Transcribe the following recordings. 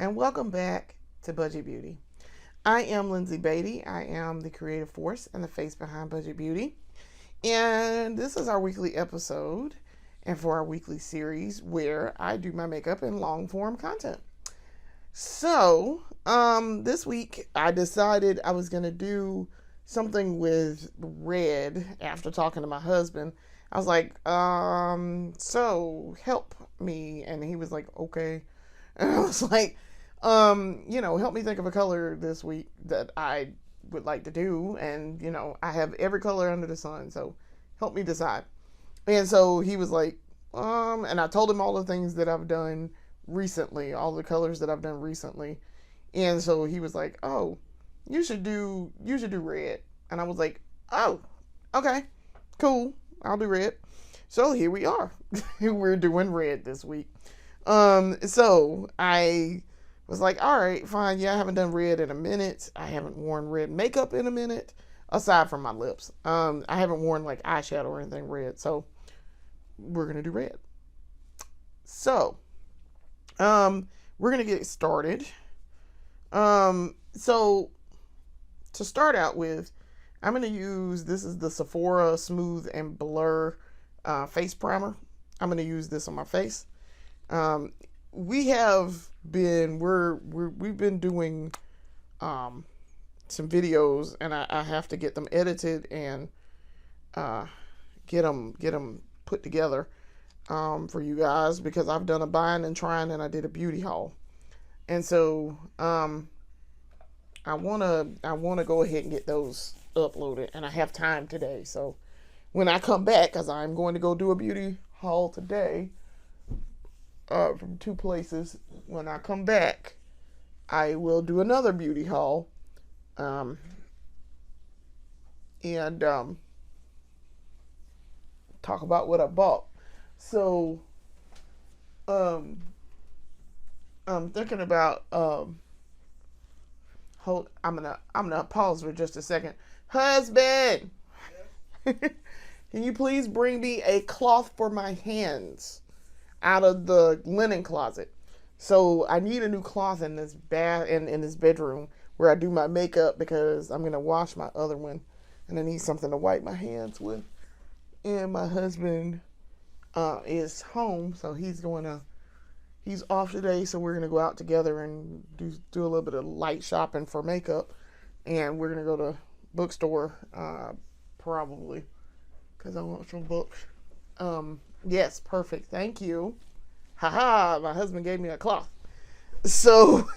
and welcome back to Budget Beauty. I am Lindsay Beatty. I am the creative force and the face behind Budget Beauty. And this is our weekly episode and for our weekly series where I do my makeup in long form content. So, this week I decided I was going to do something with red after talking to my husband. I was like, so help me. And he was like, okay. And I was like, help me think of a color this week that I would like to do. And, I have every color under the sun, so help me decide. And so he was like, and I told him all the things that I've done recently, all the colors that I've done recently. And so he was like, oh, you should do red. And I was like, oh, okay, cool. I'll do red. So here we are. We're doing red this week. So I was like, all right, fine. Yeah, I haven't done red in a minute. I haven't worn red makeup in a minute, aside from my lips. I haven't worn like eyeshadow or anything red. So we're going to do red. So, we're going to get started. So to start out with, I'm going to use, this is the Sephora Smooth and Blur face primer. I'm going to use this on my face. We've been doing some videos, and I have to get them edited and get them put together for you guys, because I've done a buying and trying, and I did a beauty haul. And so I wanna go ahead and get those uploaded, and I have time today. So when I come back, because I'm going to go do a beauty haul today from two places. When I come back, I will do another beauty haul, and talk about what I bought. So I'm thinking about I'm gonna pause for just a second. Husband, can you please bring me a cloth for my hands out of the linen closet? So I need a new cloth in this in this bedroom where I do my makeup, because I'm gonna wash my other one, and I need something to wipe my hands with. And my husband is home, so he's off today, so we're gonna go out together and do a little bit of light shopping for makeup, and we're gonna go to bookstore probably, because I want some books. Yes, perfect, thank you. Haha, my husband gave me a cloth. So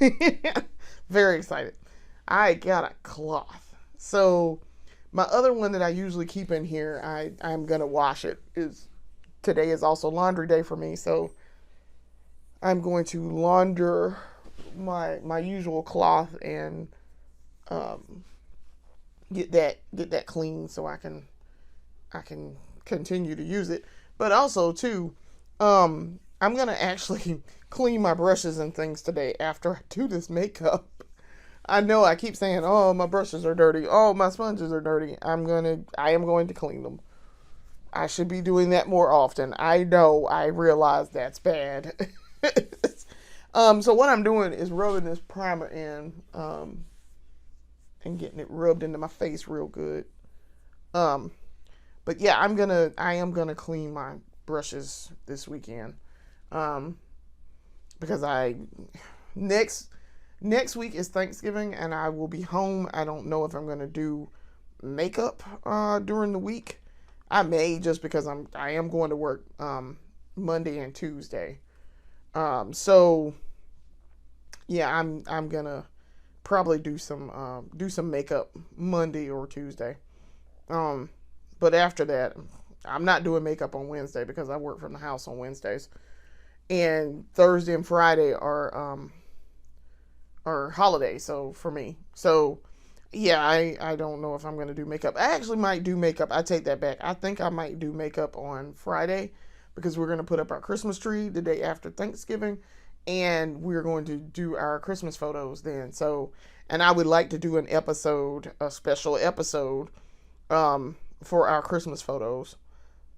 very excited. I got a cloth. So my other one that I usually keep in here, I'm gonna wash it. Today is also laundry day for me, so I'm going to launder my usual cloth and get that clean, so I can continue to use it. But also too, I'm gonna actually clean my brushes and things today after I do this makeup. I know I keep saying, oh, my brushes are dirty, oh, my sponges are dirty. I am going to clean them. I should be doing that more often. I know, I realize that's bad. So what I'm doing is rubbing this primer in, and getting it rubbed into my face real good. But yeah, I am gonna clean my brushes this weekend. Because next week is Thanksgiving, and I will be home. I don't know if I'm gonna do makeup during the week. I may, just because I am going to work Monday and Tuesday. So yeah, I'm gonna probably do some makeup Monday or Tuesday. But after that, I'm not doing makeup on Wednesday, because I work from the house on Wednesdays, and Thursday and Friday are holidays. So for me, so yeah, I don't know if I'm gonna do makeup. I actually might do makeup. I take that back. I think I might do makeup on Friday, because we're gonna put up our Christmas tree the day after Thanksgiving, and we're going to do our Christmas photos then. So, and I would like to do a special episode, for our Christmas photos.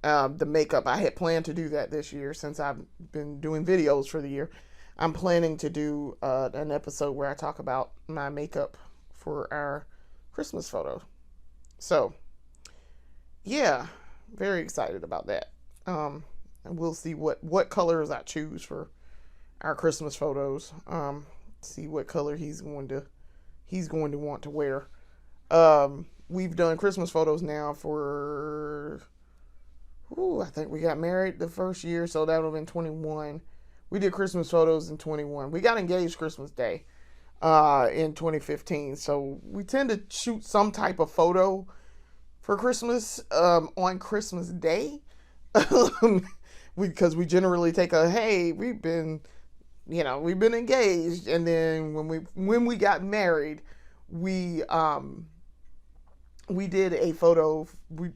The makeup, I had planned to do that this year, since I've been doing videos for the year. I'm planning to do an episode where I talk about my makeup for our Christmas photo. So, yeah, very excited about that. And we'll see what colors I choose for our Christmas photos. See what color he's going to want to wear. We've done Christmas photos now for, I think we got married the first year, so that would have been 21. We did Christmas photos in 21. We got engaged Christmas Day in 2015. So we tend to shoot some type of photo for Christmas on Christmas Day. Because we generally take we've been engaged, and then when we got married, we did a photo.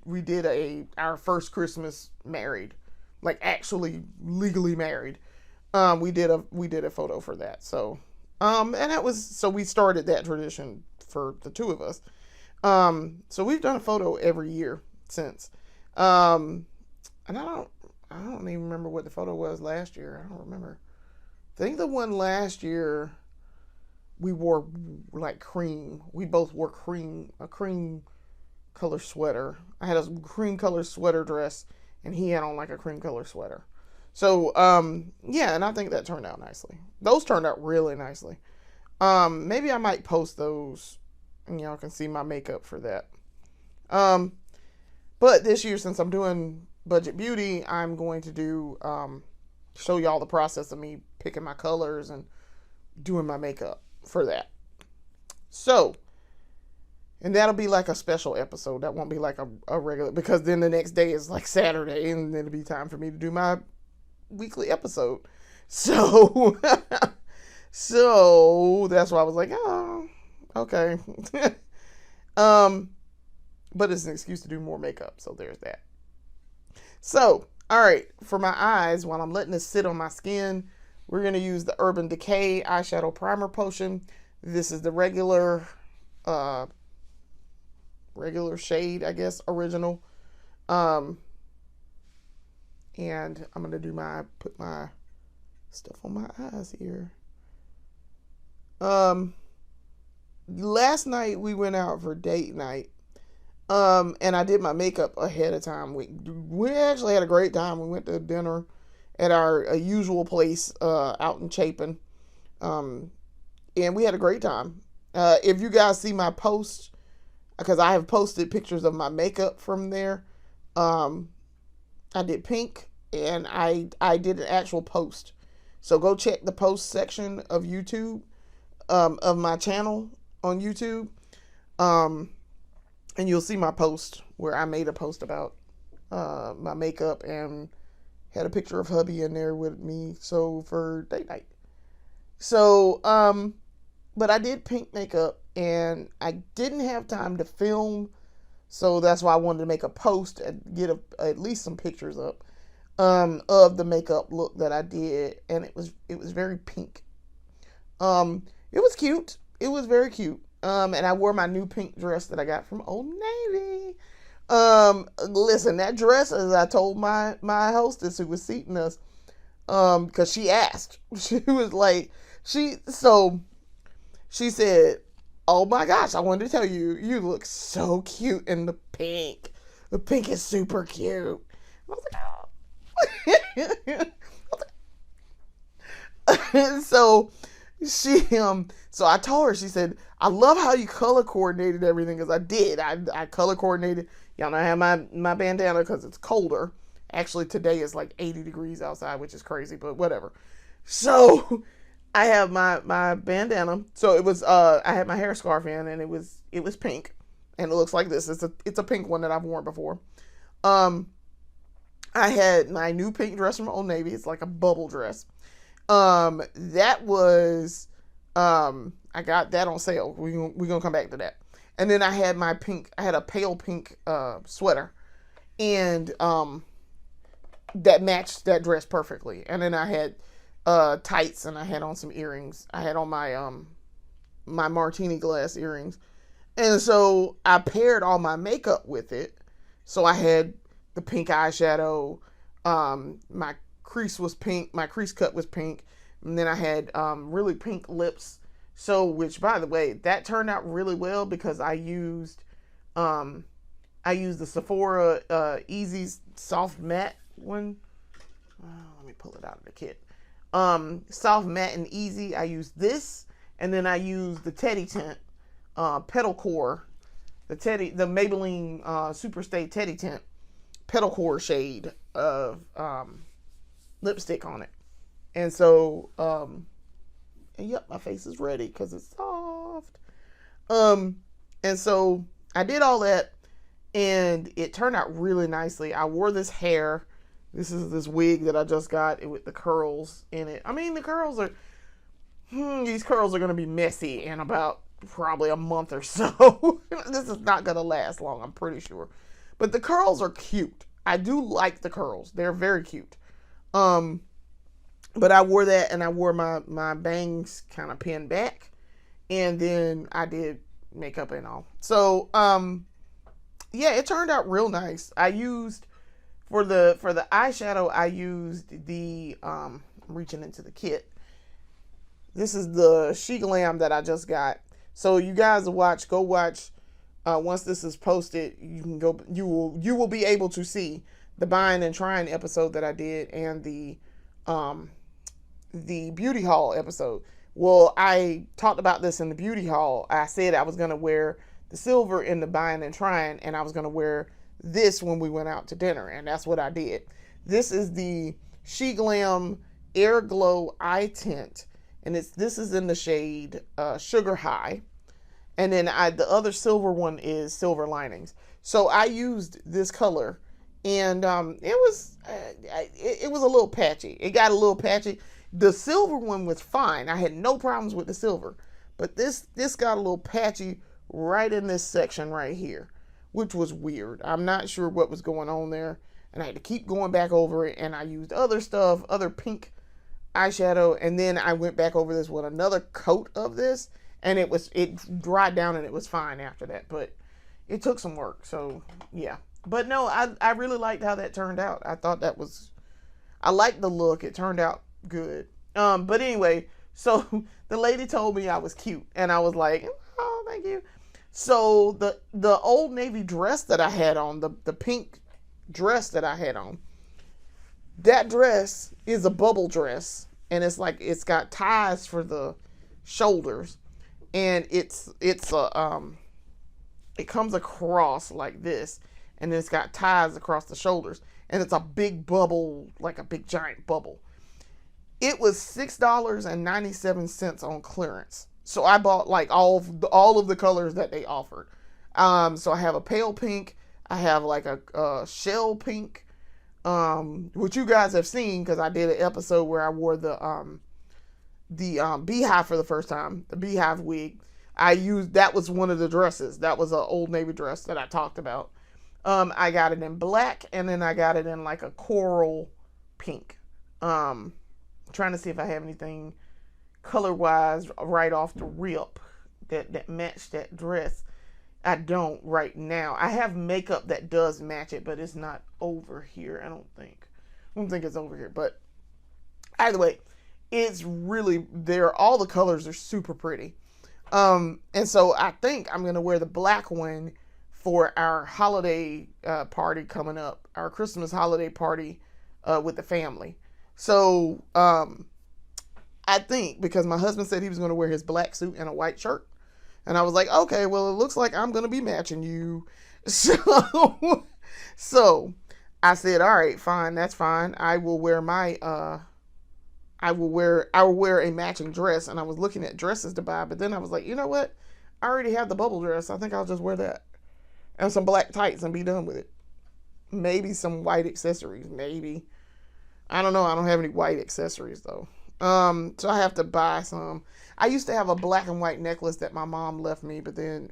We did our first Christmas married, like actually legally married. We did a photo for that. So and that was, so we started that tradition for the two of us. So we've done a photo every year since. And I don't even remember what the photo was last year. I don't remember. I think the one last year we wore like cream. We both wore a cream color sweater. I had a cream color sweater dress, and he had on like a cream color sweater. So, yeah, and I think that turned out nicely. Those turned out really nicely. Maybe I might post those, and y'all can see my makeup for that. But this year, since I'm doing Budget Beauty, I'm going to do, show y'all the process of me picking my colors and doing my makeup for that. So, and that'll be like a special episode. That won't be like a regular, because then the next day is like Saturday, and then it'll be time for me to do my weekly episode. So, so that's why I was like, oh, okay. But it's an excuse to do more makeup. So there's that. So, all right, for my eyes, while I'm letting this sit on my skin, we're going to use the Urban Decay Eyeshadow Primer Potion. This is the regular shade, I guess, original. And I'm going to put my stuff on my eyes here. Last night we went out for date night. And I did my makeup ahead of time. We actually had a great time. We went to dinner at our usual place out in Chapin. And we had a great time. If you guys see my post, because I have posted pictures of my makeup from there. I did pink, and I did an actual post. So go check the post section of YouTube, of my channel on YouTube. And you'll see my post where I made a post about my makeup and had a picture of hubby in there with me. So for date night. So, but I did pink makeup, and I didn't have time to film. So that's why I wanted to make a post and get at least some pictures up of the makeup look that I did. And it was very pink. It was cute. It was very cute. And I wore my new pink dress that I got from Old Navy. Listen, that dress, as I told my hostess who was seating us, because she asked, she was like, she said, oh my gosh, I wanted to tell you, you look so cute in the pink. The pink is super cute. I was like, oh. So so I told her, she said, I love how you color coordinated everything, because I did. I color coordinated. Y'all know I have my bandana because it's colder. Actually, today is like 80 degrees outside, which is crazy, but whatever. So I have my bandana. So it was, I had my hair scarf in, and it was pink, and it looks like this. It's a pink one that I've worn before. I had my new pink dress from Old Navy. It's like a bubble dress. That was, I got that on sale. We're gonna come back to that. And then I had a pale pink, sweater, and, that matched that dress perfectly. And then I had, tights, and I had on some earrings. I had on my martini glass earrings. And so I paired all my makeup with it. So I had the pink eyeshadow, my crease was pink, my crease cut was pink, And then I had really pink lips. So, which by the way, that turned out really well because I used the Sephora Easy Soft Matte one. Let me pull it out of the kit. Soft Matte and Easy. I used this, and then I used the Teddy Tint Petal Core, the Maybelline Superstay Teddy Tint Petal Core shade of lipstick on it. And so, and yep, my face is ready because it's soft. And so I did all that, and it turned out really nicely. I wore this hair. This is this wig that I just got with the curls in it. I mean, the curls are, these curls are going to be messy in about probably a month or so. This is not going to last long, I'm pretty sure. But the curls are cute. I do like the curls. They're very cute. But I wore that, and I wore my bangs kind of pinned back, and then I did makeup and all. So, yeah, it turned out real nice. I used, for the eyeshadow, I used the, I'm reaching into the kit. This is the She Glam that I just got. So you guys go watch, once this is posted, you can go, you will be able to see the buying and trying episode that I did, and the beauty haul episode. Well, I talked about this in the beauty haul. I said I was going to wear the silver in the buying and trying, and I was going to wear this when we went out to dinner, and that's what I did. This is the She Glam Air Glow Eye Tint, and this is in the shade Sugar High, and then the other silver one is Silver Linings. So I used this color, and it was a little patchy. It got a little patchy. The silver one was fine. I had no problems with the silver, but this got a little patchy right in this section right here, which was weird. I'm not sure what was going on there, and I had to keep going back over it, and I used other stuff, other pink eyeshadow, and then I went back over this with another coat of this, and it dried down, and it was fine after that, but it took some work. So yeah, but no, I really liked how that turned out. I thought I liked the look. It turned out good. But anyway, so the lady told me I was cute, and I was like, oh, thank you. So the Old Navy dress that I had on, the pink dress that I had on, that dress is a bubble dress, and it's got ties for the shoulders, and it comes across like this, and it's got ties across the shoulders, and it's a big bubble, like a big giant bubble. It was $6.97 on clearance. So I bought like all of the colors that they offered. So I have a pale pink, I have like a shell pink, which you guys have seen because I did an episode where I wore the beehive for the first time, the beehive wig. That was one of the dresses. That was an Old Navy dress that I talked about. I got it in black, and then I got it in like a coral pink. Trying to see if I have anything color-wise right off the rip that matched that dress. I don't right now. I have makeup that does match it, but it's not over here. I don't think it's over here. But either way, it's really there. All the colors are super pretty. And so I think I'm gonna wear the black one for our holiday party coming up, our Christmas holiday party with the family. So I think, because my husband said he was going to wear his black suit and a white shirt, and I was like, okay, well, it looks like I'm going to be matching you. So I said, all right, fine, that's fine. I will wear I will wear a matching dress. And I was looking at dresses to buy, but then I was like, you know what? I already have the bubble dress. I think I'll just wear that and some black tights and be done with it. Maybe some white accessories, maybe. I don't know. I don't have any white accessories though. So I have to buy some. I used to have a black and white necklace that my mom left me, but then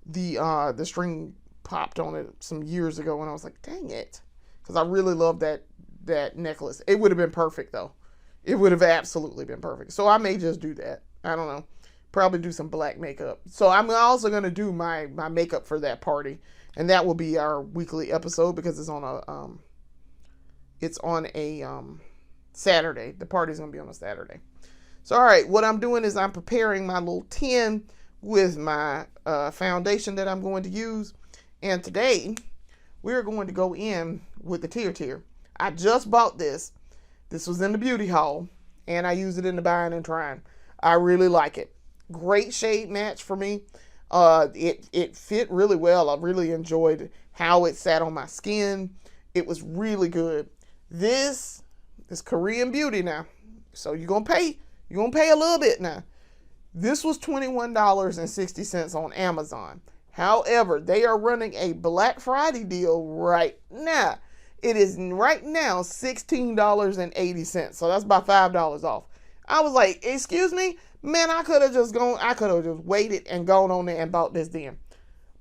the string popped on it some years ago, and I was like, dang it. Because I really love that necklace. It would have been perfect though. It would have absolutely been perfect. So I may just do that. I don't know. Probably do some black makeup. So I'm also going to do my makeup for that party, and that will be our weekly episode because it's on a Saturday. The party's going to be on a Saturday. So, all right, what I'm doing is I'm preparing my little tin with my foundation that I'm going to use. And today, we're going to go in with the Tier. I just bought this. This was in the beauty haul, and I used it in the buying and trying. I really like it. Great shade match for me. It fit really well. I really enjoyed how it sat on my skin. It was really good. This is Korean beauty now. So you're going to pay a little bit now. This was $21.60 on Amazon. However, they are running a Black Friday deal right now. It is right now $16.80. So that's about $5 off. I was like, excuse me? Man, I could have just waited and gone on there and bought this then.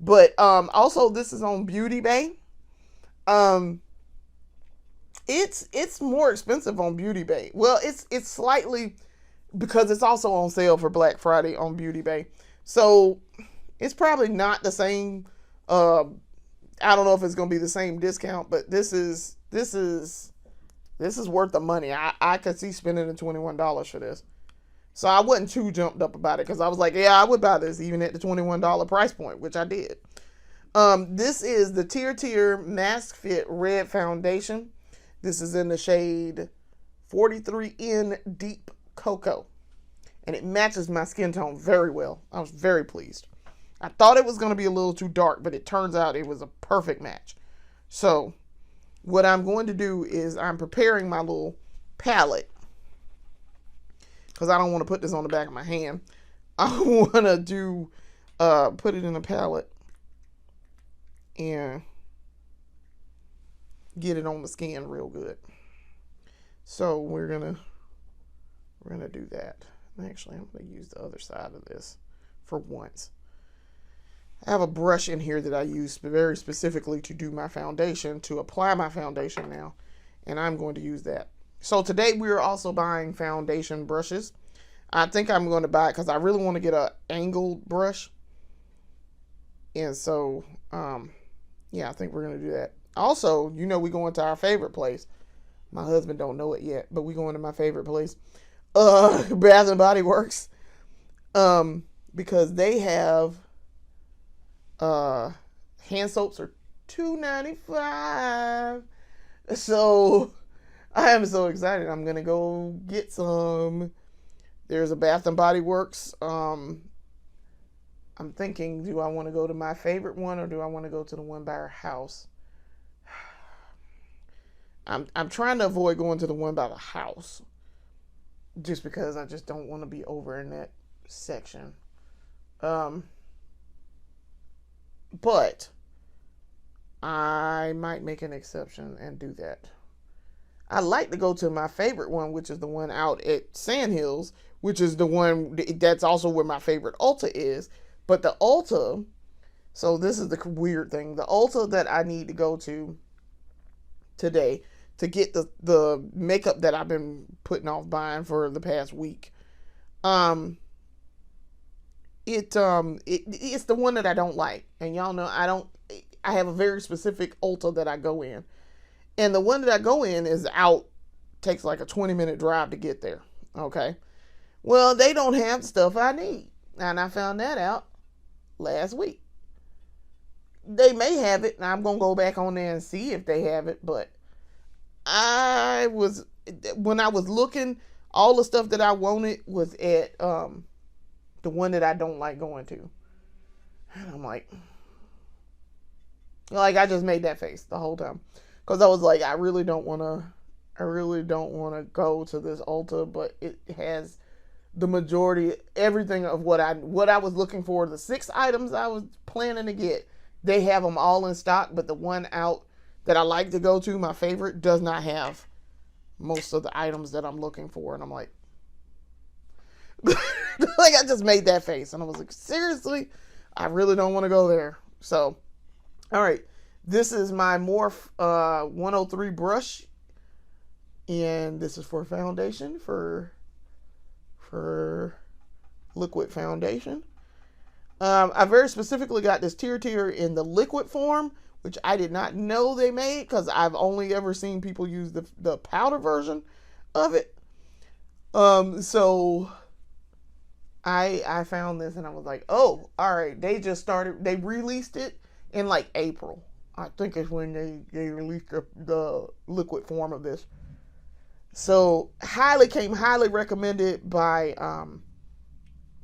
But also this is on Beauty Bay. It's more expensive on Beauty Bay. Well, it's slightly, because it's also on sale for Black Friday on Beauty Bay. So it's probably not the same. I don't know if it's gonna be the same discount, but this is worth the money. I could see spending the $21 for this. So I wasn't too jumped up about it, because I was like, yeah, I would buy this even at the $21 price point, which I did. This is the Tier Mask Fit Red Foundation. This is in the shade 43N Deep Cocoa. And it matches my skin tone very well. I was very pleased. I thought it was going to be a little too dark, but it turns out it was a perfect match. So what I'm going to do is I'm preparing my little palette, because I don't want to put this on the back of my hand. I want to put it in a palette and get it on the skin real good. So we're gonna do that. Actually, I'm gonna use the other side of this for once. I have a brush in here that I use very specifically to do my foundation, to apply my foundation now, and I'm going to use that. So today we are also buying foundation brushes. I think I'm going to buy it because I really want to get an angled brush. And so, yeah, I think we're going to do that. Also, we going to our favorite place. My husband don't know it yet, but we going to my favorite place, Bath and Body Works, because they have hand soaps are $2.95. So I am so excited. I'm gonna go get some. There's a Bath and Body Works. I'm thinking, do I want to go to my favorite one, or do I want to go to the one by our house? I'm trying to avoid going to the one by the house, just because I just don't want to be over in that section. But I might make an exception and do that. I like to go to my favorite one, which is the one out at Sand Hills, which is the one that's also where my favorite Ulta is. But the Ulta, so this is the weird thing, the Ulta that I need to go to today to get the makeup that I've been putting off buying for the past week. It's the one that I don't like. And y'all know I have a very specific Ulta that I go in. And the one that I go in is out, takes like a 20-minute drive to get there. Okay. Well, they don't have stuff I need. And I found that out last week. They may have it, and I'm going to go back on there and see if they have it. But when I was looking, all the stuff that I wanted was at the one that I don't like going to. And I'm like, I just made that face the whole time. Because I was like, I really don't want to go to this Ulta, but it has the majority, everything of what I was looking for. The 6 items I was planning to get, they have them all in stock, but the one out that I like to go to, my favorite, does not have most of the items that I'm looking for. And I'm like, I just made that face. And I was like, seriously? I really don't want to go there. So, all right. This is my Morph 103 brush. And this is for foundation, for liquid foundation. I very specifically got this Tier in the liquid form, which I did not know they made, because I've only ever seen people use the powder version. of it. So I found this and I was like, oh, all right. They released it in like April. I think it's when they released the liquid form of this. So highly recommended by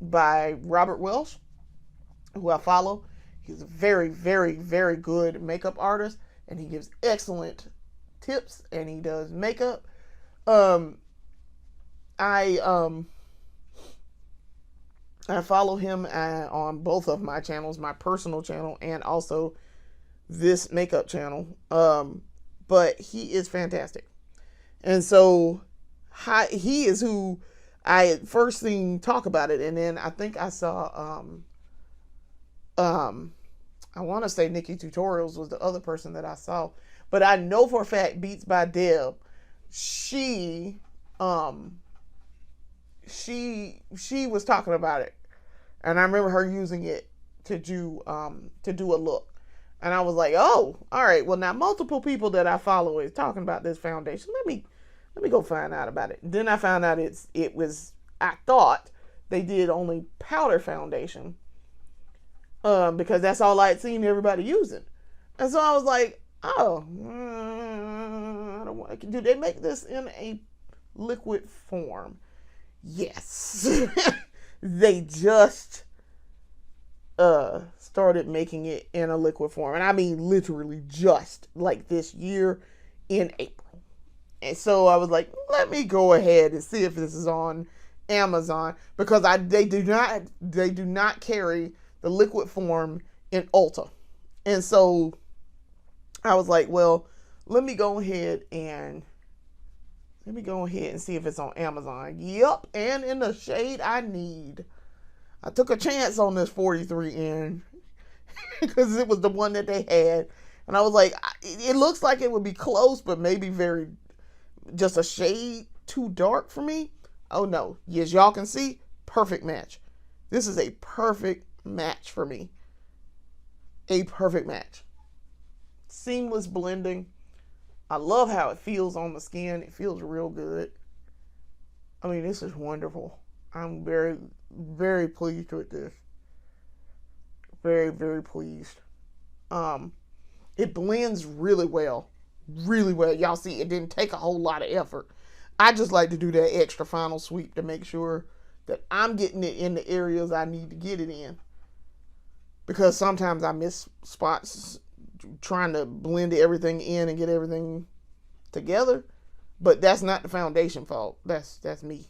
Robert Welsh, who I follow. He's a very, very, very good makeup artist, and he gives excellent tips, and he does makeup. I follow him on both of my channels, my personal channel and also this makeup channel. But he is fantastic. And so he is who I had first seen talk about it. And then I think I saw, I want to say Nikki Tutorials was the other person that I saw. But I know for a fact Beats by Deb, she was talking about it. And I remember her using it to do a look. And I was like, oh, all right. Well, now multiple people that I follow is talking about this foundation. Let me go find out about it. Then I found out I thought they did only powder foundation. Because that's all I had seen everybody using. And so I was like, oh, I don't want. Do they make this in a liquid form? Yes. They just started making it in a liquid form. And I mean literally just like this year in April. And so I was like, let me go ahead and see if this is on Amazon, because they do not carry the liquid form in Ulta. And so I was like, well, let me go ahead and see if it's on Amazon. Yep, and in the shade I need. I took a chance on this 43N because it was the one that they had. And I was like, it looks like it would be close, but maybe just a shade too dark for me. Oh no, as y'all can see, perfect match. This is a perfect match for me. A perfect match. Seamless blending. I love how it feels on the skin. It feels real good. I mean, this is wonderful. I'm very, very pleased with this. Very, very pleased. It blends really well. Really well. Y'all see, it didn't take a whole lot of effort. I just like to do that extra final sweep to make sure that I'm getting it in the areas I need to get it in. Because sometimes I miss spots trying to blend everything in and get everything together. But that's not the foundation fault. That's me.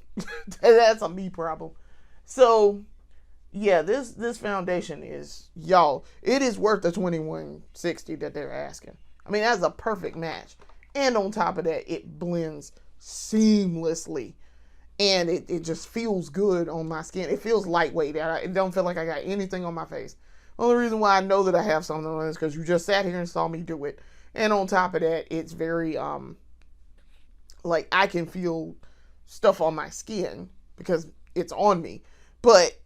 That's a me problem. So yeah, this foundation is, y'all, it is worth the $21.60 that they're asking. I mean, that's a perfect match. And on top of that, it blends seamlessly. And it just feels good on my skin. It feels lightweight. It don't feel like I got anything on my face. Only reason why I know that I have something on is because you just sat here and saw me do it. And on top of that, it's very, like I can feel stuff on my skin because it's on me. But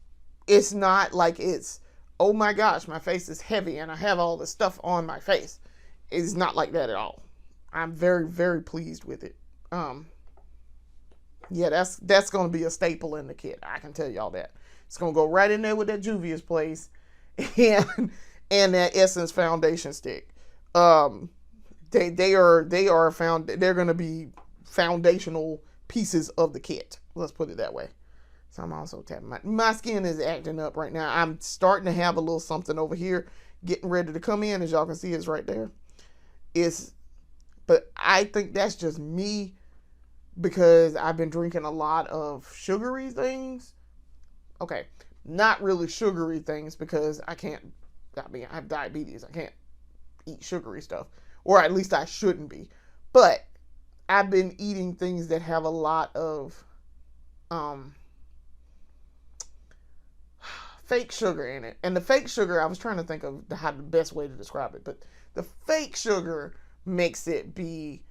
it's not like it's, oh my gosh, my face is heavy and I have all this stuff on my face. It's not like that at all. I'm very, very pleased with it. Yeah, that's going to be a staple in the kit. I can tell y'all that. It's going to go right in there with that Juvia's Place and that Essence foundation stick. They're going to be foundational pieces of the kit. Let's put it that way. So I'm also tapping my skin is acting up right now. I'm starting to have a little something over here getting ready to come in. As y'all can see, it's right there. But I think that's just me because I've been drinking a lot of sugary things. Okay, not really sugary things because I have diabetes. I can't eat sugary stuff, or at least I shouldn't be. But I've been eating things that have a lot of fake sugar in it. And the fake sugar, I was trying to think of how the best way to describe it, but the fake sugar makes it be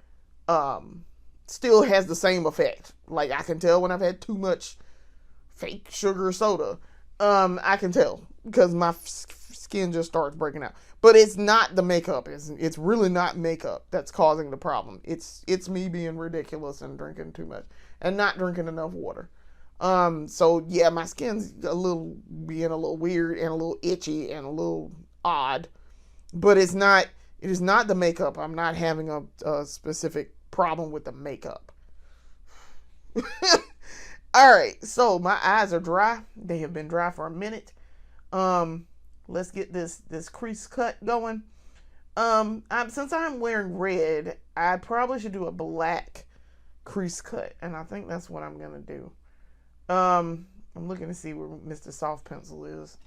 still has the same effect. Like I can tell when I've had too much fake sugar soda. I can tell because my skin just starts breaking out. But it's not the makeup. It's really not makeup that's causing the problem. It's me being ridiculous and drinking too much and not drinking enough water. So yeah, my skin's being a little weird and a little itchy and a little odd, but it is not the makeup. I'm not having a specific problem with the makeup. All right, so my eyes are dry. They have been dry for a minute. Let's get this crease cut going. Since I'm wearing red, I probably should do a black crease cut, and I think that's what I'm gonna do. I'm looking to see where Mr. Soft Pencil is.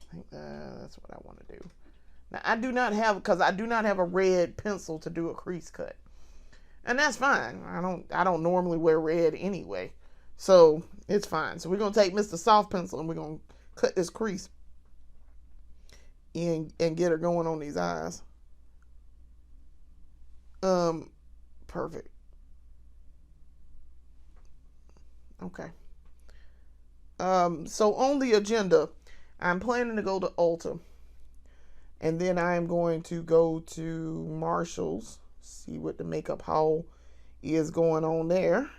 I think that's what I want to do. Now I do not have a red pencil to do a crease cut, and that's fine. I don't normally wear red anyway, so it's fine. So we're gonna take Mr. Soft Pencil and we're gonna cut this crease and get her going on these eyes. Perfect. Okay. So on the agenda, I'm planning to go to Ulta, and then I am going to go to Marshall's, see what the makeup haul is going on there.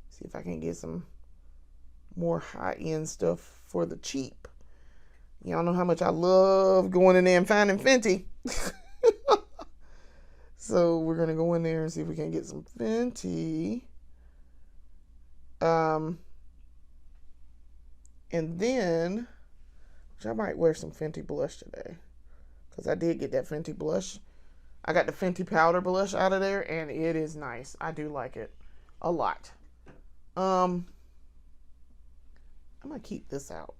See if I can get some more high-end stuff for the cheap. Y'all know how much I love going in there and finding Fenty. So we're going to go in there and see if we can get some Fenty. And then, which I might wear some Fenty blush today, because I did get that Fenty blush. I got the Fenty powder blush out of there, and it is nice. I do like it a lot. I'm going to keep this out.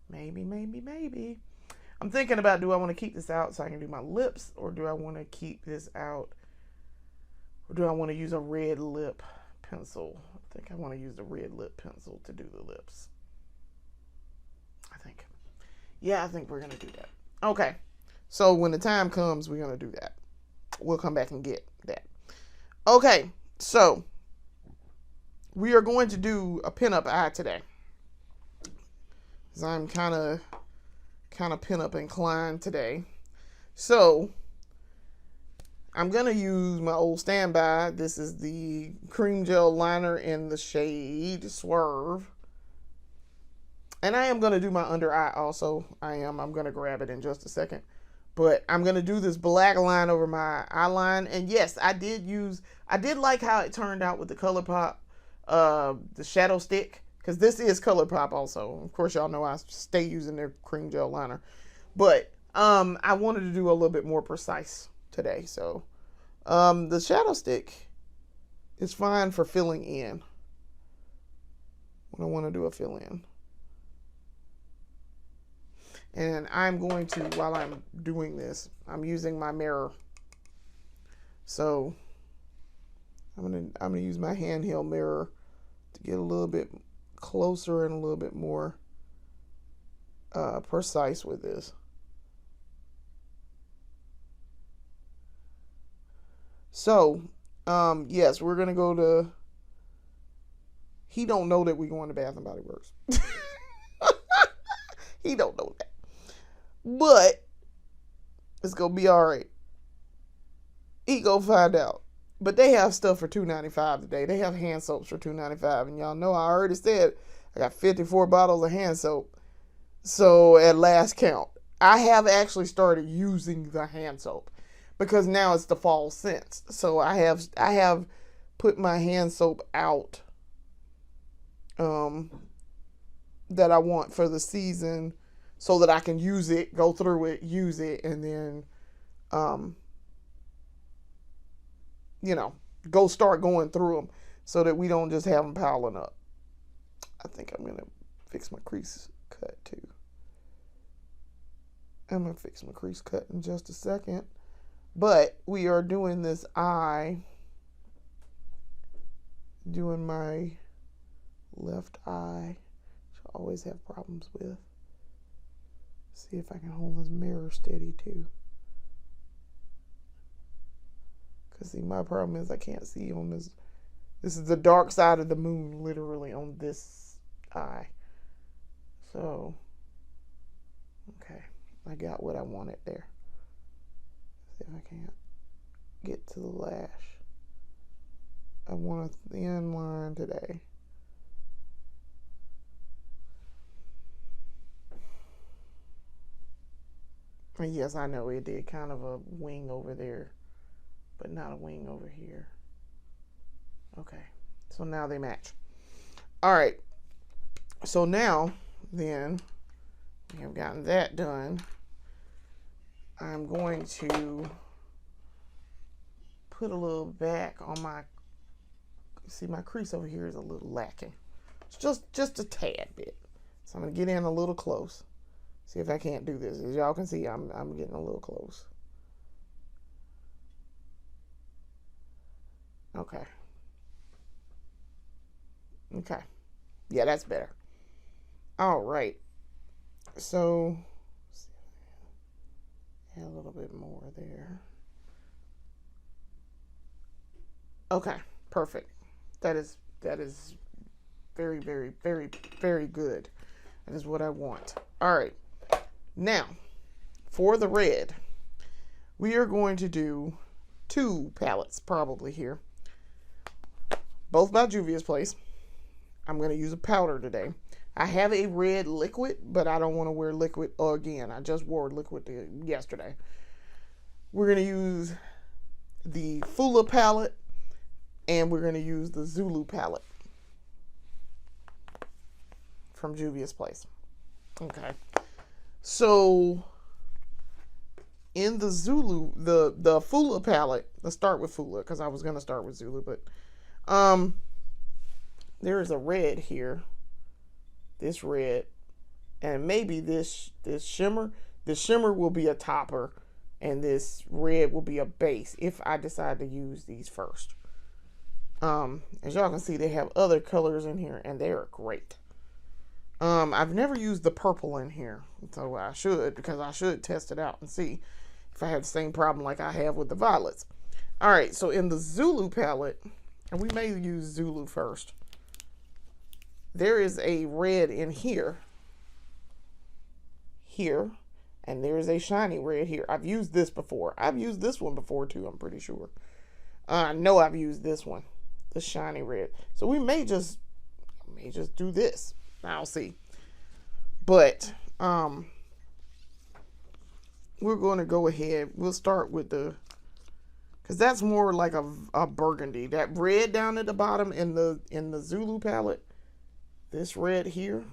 Maybe. I'm thinking about, do I want to keep this out so I can do my lips, or do I want to keep this out, or do I want to use a red lip pencil? I think I want to use the red lip pencil to do the lips. I think we're going to do that. Okay. So when the time comes, we're going to do that. We'll come back and get that. Okay. So we are going to do a pinup eye today, because I'm kind of pinup inclined today. So I'm going to use my old standby. This is the cream gel liner in the shade Swerve. And I am going to do my under eye also. I'm going to grab it in just a second. But I'm going to do this black line over my eye line. And yes, I did like how it turned out with the ColourPop, the shadow stick. Because this is ColourPop also. Of course, y'all know I stay using their cream gel liner. But I wanted to do a little bit more precise today. So the shadow stick is fine for filling in when I want to do a fill in. And I'm going to, while I'm doing this, I'm using my mirror. So I'm gonna use my handheld mirror to get a little bit closer and a little bit more precise with this. So, yes, we're gonna go to. He don't know that we going to Bath and Body Works. He don't know that, but it's gonna be all right. He gonna find out. But they have stuff for $2.95 today. They have hand soaps for $2.95, and y'all know I already said I got 54 bottles of hand soap. So at last count, I have actually started using the hand soap, because now it's the fall scents. So I have put my hand soap out that I want for the season, so that I can use it, go through it, use it, and then go start going through them, so that we don't just have them piling up. I think I'm gonna fix my crease cut too. I'm gonna fix my crease cut in just a second. But we are doing this eye, doing my left eye, which I always have problems with. See if I can hold this mirror steady too. Because see, my problem is I can't see on this. This is the dark side of the moon, literally, on this eye. So Okay, I got what I wanted there. See if I can't get to the lash. I want a thin line today. And yes, I know it did kind of a wing over there, but not a wing over here. Okay, so now they match. All right, so now then we have gotten that done. I'm going to put a little back on my, see my crease over here is a little lacking. It's just a tad bit. So I'm gonna get in a little close. See if I can't do this. As y'all can see, I'm getting a little close. Okay. Okay. Yeah, that's better. All right. So add a little bit more there. Okay, perfect. That is very, very, very, very good. That is what I want. All right. Now, for the red, we are going to do 2 palettes probably here. Both by Juvia's Place. I'm going to use a powder today. I have a red liquid, but I don't want to wear liquid again. I just wore liquid yesterday. We're going to use the Fula palette, and we're going to use the Zulu palette from Juvia's Place. Okay. So in the Zulu, the Fula palette, let's start with Fula because I was going to start with Zulu, but there is a red here. This red, and maybe this shimmer. This shimmer will be a topper, and this red will be a base if I decide to use these first. As y'all can see, they have other colors in here, and they are great. I've never used the purple in here, so I should, because I should test it out and see if I have the same problem like I have with the violets. All right, so in the Zulu palette, and we may use Zulu first, there is a red in here, and there's a shiny red here. I've used this before. I've used this one before too, I'm pretty sure. I know I've used this one, the shiny red. So we may just do this. I'll see. But we're going to go ahead. We'll start with the, because that's more like a burgundy. That red down at the bottom in the Zulu palette, this red here,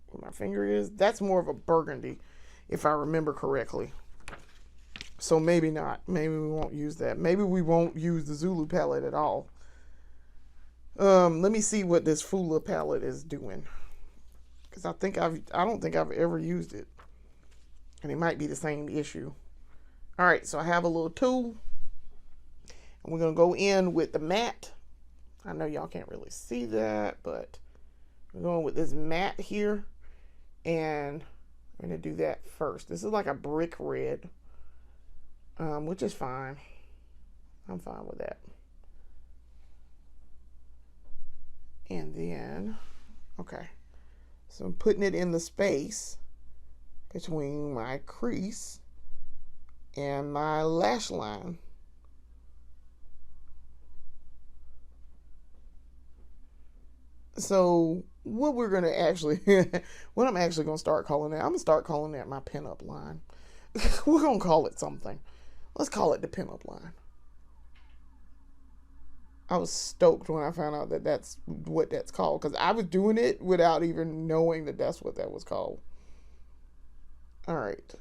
where my finger is, that's more of a burgundy, if I remember correctly. So maybe not. Maybe we won't use that. Maybe we won't use the Zulu palette at all. Let me see what this Fula palette is doing, because I don't think I've ever used it, and it might be the same issue. All right, so I have a little tool, and we're gonna go in with the matte. I know y'all can't really see that, but we're going with this matte here, and I'm gonna do that first. This is like a brick red, which is fine. I'm fine with that. And then, okay, so I'm putting it in the space between my crease and my lash line. So what we're going to actually, what I'm actually going to start calling that, I'm going to start calling that my pinup line. We're going to call it something. Let's call it the pinup line. I was stoked when I found out that that's what that's called, because I was doing it without even knowing that that's what that was called. All right.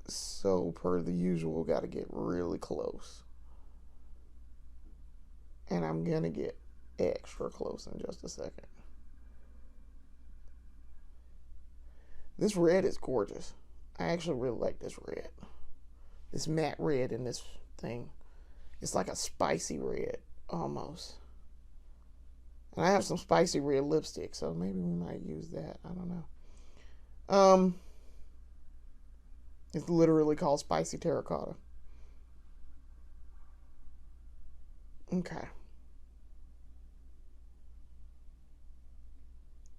So per the usual, got to get really close. And I'm going to get extra close in just a second. This red is gorgeous. I actually really like this red. This matte red in this thing. It's like a spicy red, almost. And I have some spicy red lipstick, so maybe we might use that. I don't know. It's literally called Spicy Terracotta. Okay.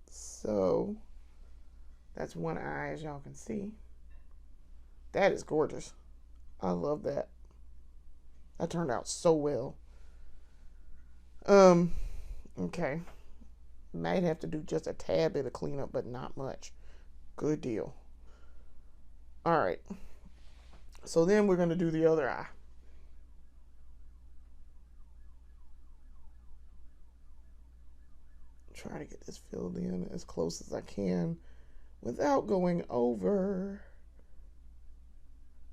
So That's one eye, as y'all can see. That is gorgeous. I love that. That turned out so well. Okay. Might have to do just a tad bit of cleanup, but not much. Good deal. All right. So then we're going to do the other eye. Try to get this filled in as close as I can without going over.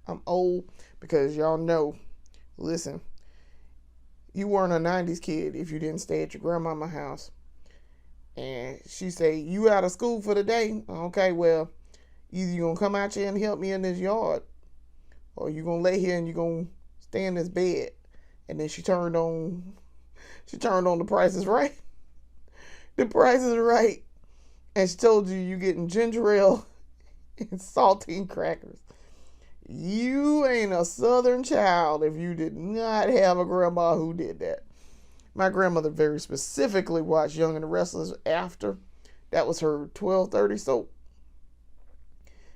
I'm old because y'all know, listen, you weren't a 90s kid if you didn't stay at your grandmama's house. And she say, you out of school for the day? Okay, well, either you're going to come out here and help me in this yard, or you're going to lay here and you're going to stay in this bed. And then she turned on The Price is Right. The Price is Right. And she told you getting ginger ale and saltine crackers. You ain't a Southern child if you did not have a grandma who did that. My grandmother very specifically watched Young and the Restless after. That was her 12:30 soap.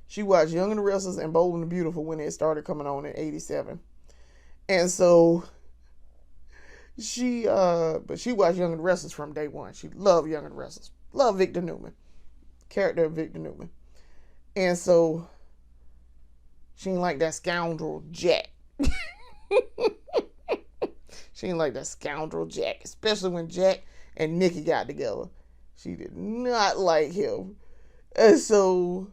She watched Young and the Restless and Bold and the Beautiful when it started coming on in 87. And so but she watched Young and the Restless from day one. She loved Young and the Restless. Loved Victor Newman. Character of Victor Newman. And so she didn't like that scoundrel Jack. She didn't like that scoundrel Jack, especially when Jack and Nikki got together. She did not like him. And so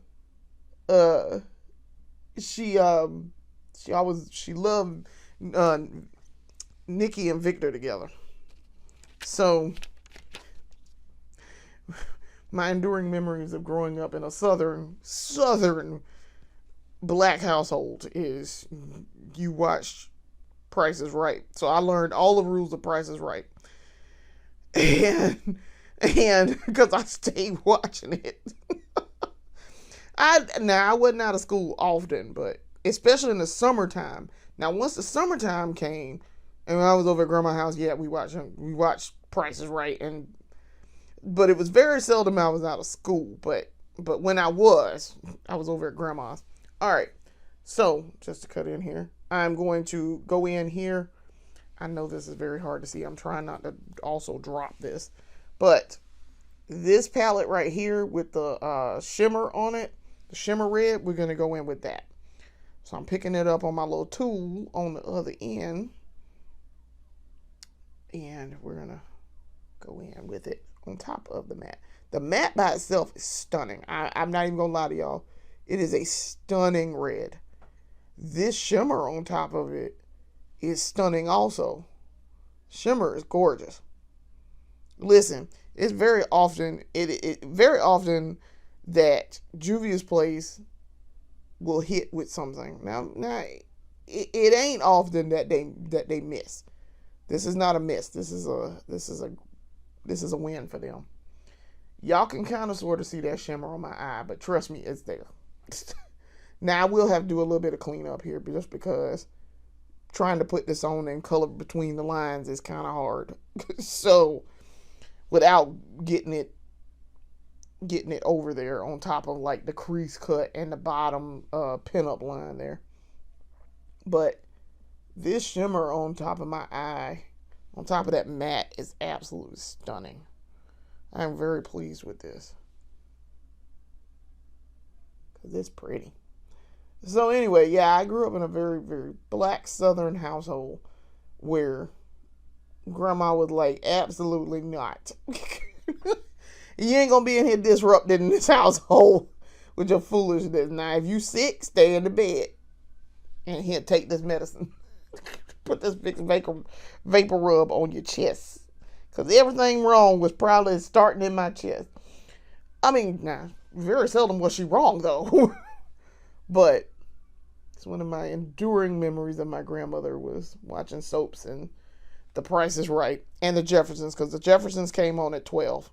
she loved Nikki and Victor together. So my enduring memories of growing up in a southern black household is you watched Price is Right. So I learned all the rules of Price is Right. And because I stayed watching it. I wasn't out of school often, but especially in the summertime. Now, once the summertime came, and when I was over at grandma's house, yeah, we watched Price is Right, but it was very seldom I was out of school. But when I was over at grandma's. All right, so just to cut in here, I'm going to go in here. I know this is very hard to see. I'm trying not to also drop this, but this palette right here with the shimmer on it, the shimmer red, we're going to go in with that. So I'm picking it up on my little tool on the other end, and we're going to go in with it on top of the matte. The matte by itself is stunning. I'm not even going to lie to y'all. It is a stunning red. This shimmer on top of it is stunning also. Shimmer is gorgeous. Listen, it's very often that Juvia's Place will hit with something. Now it ain't often that they miss. This is not a miss. This is a win for them. Y'all can kind of sort of see that shimmer on my eye, but trust me, it's there. Now I will have to do a little bit of cleanup here just because trying to put this on and color between the lines is kind of hard. So without getting it over there on top of like the crease cut and the bottom pinup line there. But this shimmer on top of my eye, on top of that matte, is absolutely stunning. I'm very pleased with this. Because it's pretty. So anyway, yeah, I grew up in a very, very black southern household where grandma was like, absolutely not. You ain't gonna be in here disrupted in this household with your foolishness. Now, if you sick, stay in the bed. And here, take this medicine. Put this big vapor rub on your chest. Because everything wrong was probably starting in my chest. I mean, now, very seldom was she wrong, though. But it's one of my enduring memories of my grandmother was watching soaps and The Price is Right and The Jeffersons, because The Jeffersons came on at 12.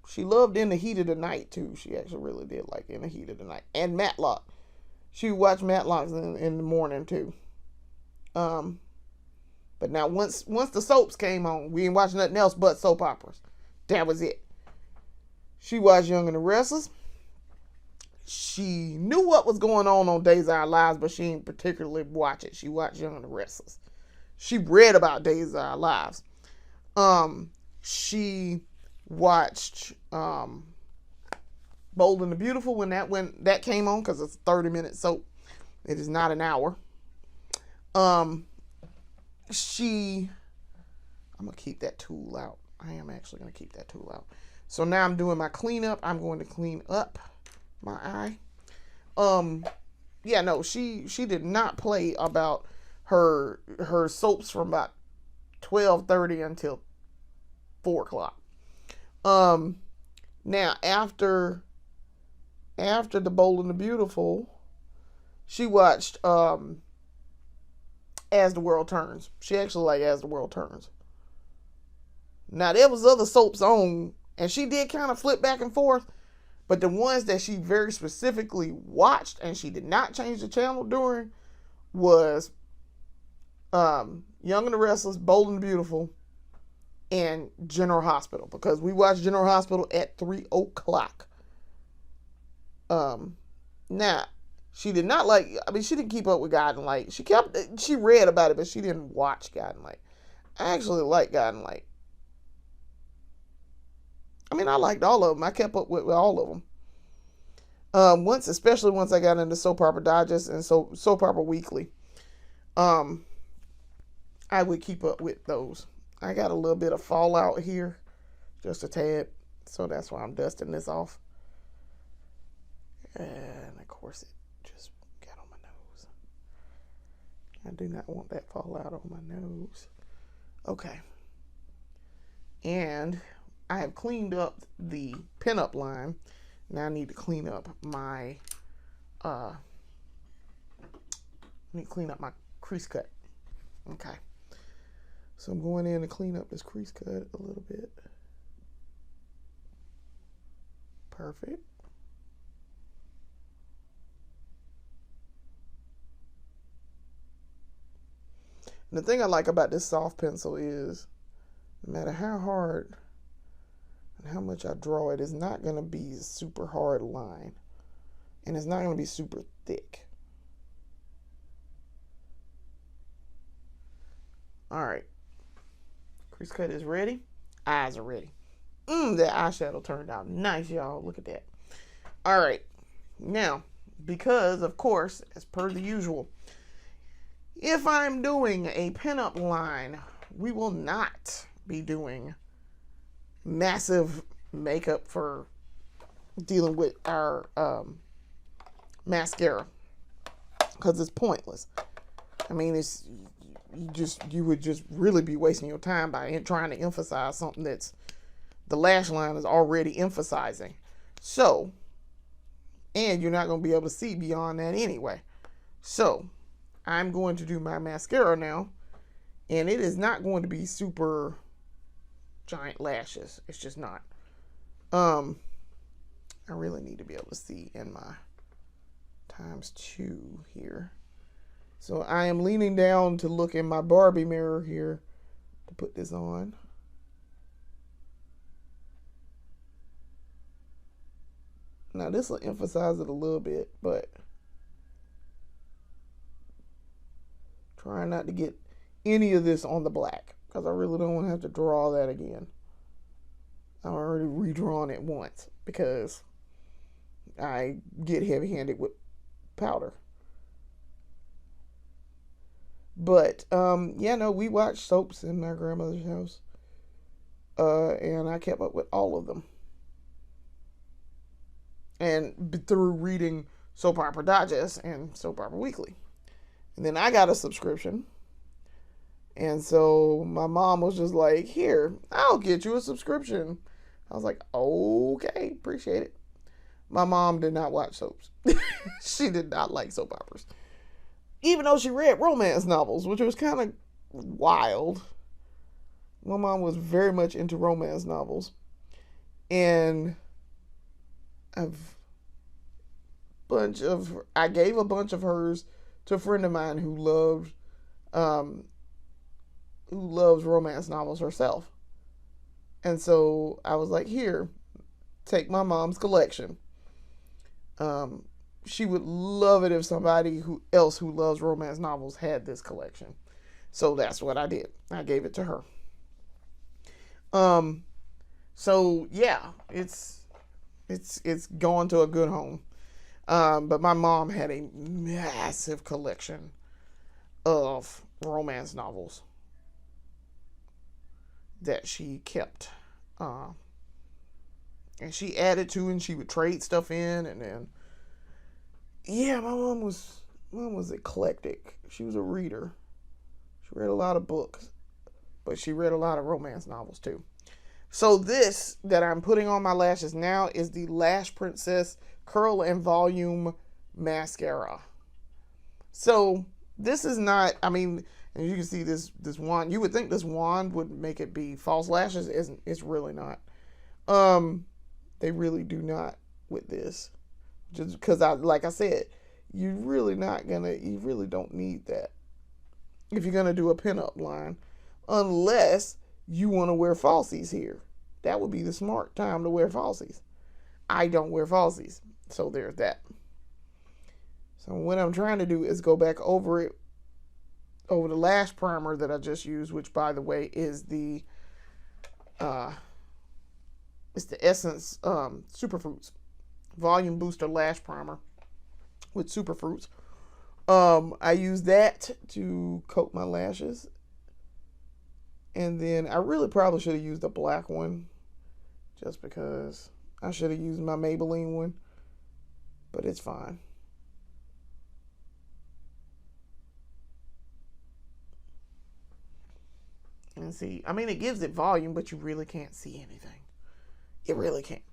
She loved In the Heat of the Night, too. She actually really did like In the Heat of the Night. And Matlock. She would watch Matlock in the morning, too. But now, once the soaps came on, we ain't watching nothing else but soap operas. That was it. She watched Young and the Restless. She knew what was going on Days of Our Lives, but she didn't particularly watch it. She watched Young and the Restless. She read about Days of Our Lives. She watched Bold and the Beautiful when that came on, because it's a 30-minute soap. It is not an hour. I'm gonna keep that tool out. I am actually gonna keep that tool out. So now I'm doing my cleanup. I'm going to clean up my eye. Yeah, no, she did not play about her soaps from about 12:30 until 4 o'clock. Now after The Bold and the Beautiful, she watched As the World Turns. She actually liked As the World Turns. Now there was other soaps on, and she did kind of flip back and forth, but the ones that she very specifically watched and she did not change the channel during was Young and the Restless, Bold and the Beautiful, and General Hospital, because we watched General Hospital at 3 o'clock. Now, she did not like, she didn't keep up with Guiding Light. She read about it, but she didn't watch Guiding Light. I actually like Guiding Light. I liked all of them. I kept up with all of them. Especially once I got into Soap Opera Digest and Soap Opera Weekly, I would keep up with those. I got a little bit of fallout here, just a tad, so that's why I'm dusting this off. And of course it just got on my nose. I do not want that fallout on my nose. Okay. And I have cleaned up the pinup line. Now I need to clean up my crease cut. Okay. So I'm going in to clean up this crease cut a little bit. Perfect. And the thing I like about this soft pencil is, no matter how hard and how much I draw, it is not going to be a super hard line. And it's not going to be super thick. Alright. Crease cut is ready. Eyes are ready. That eyeshadow turned out nice, y'all. Look at that. Alright. Now, because, of course, as per the usual, if I'm doing a pinup line, we will not be doing massive makeup for dealing with our mascara, because it's pointless. You would just really be wasting your time by trying to emphasize something that's the lash line is already emphasizing. So, and you're not going to be able to see beyond that anyway. So, I'm going to do my mascara now, and it is not going to be super giant lashes. It's just not. I really need to be able to see in my ×2 here. So I am leaning down to look in my Barbie mirror here to put this on. Now this will emphasize it a little bit, but trying not to get any of this on the black, because I really don't want to have to draw that again. I've already redrawn it once because I get heavy-handed with powder. But, we watched soaps in my grandmother's house. And I kept up with all of them. And through reading Soap Opera Digest and Soap Opera Weekly. And then I got a subscription. And so my mom was just like, here, I'll get you a subscription. I was like, okay, appreciate it. My mom did not watch soaps. She did not like soap operas. Even though she read romance novels, which was kind of wild. My mom was very much into romance novels. And I gave a bunch of hers to a friend of mine who loves romance novels herself. And so I was like, here, take my mom's collection. She would love it if somebody who loves romance novels had this collection. So that's what I did. I gave it to her. So yeah, it's going to a good home. But my mom had a massive collection of romance novels that she kept. And she added to, and she would trade stuff in, and then yeah, my mom was eclectic. She was a reader. She read a lot of books, but she read a lot of romance novels too. So this that I'm putting on my lashes now is the Lash Princess Curl and Volume Mascara. So this is not, I mean, and you can see this wand. You would think this wand would make it be false lashes. It's really not. They really do not with this. Just because like I said, you really don't need that if you're gonna do a pinup line, unless you want to wear falsies here. That would be the smart time to wear falsies. I don't wear falsies, so there's that. So what I'm trying to do is go back over the lash primer that I just used, which by the way is the it's the Essence Superfruits Volume Booster Lash Primer with Superfruits. I use that to coat my lashes. And then I really probably should have used a black one, just because I should have used my Maybelline one, but it's fine. And see, I mean, it gives it volume, but you really can't see anything. You really can't.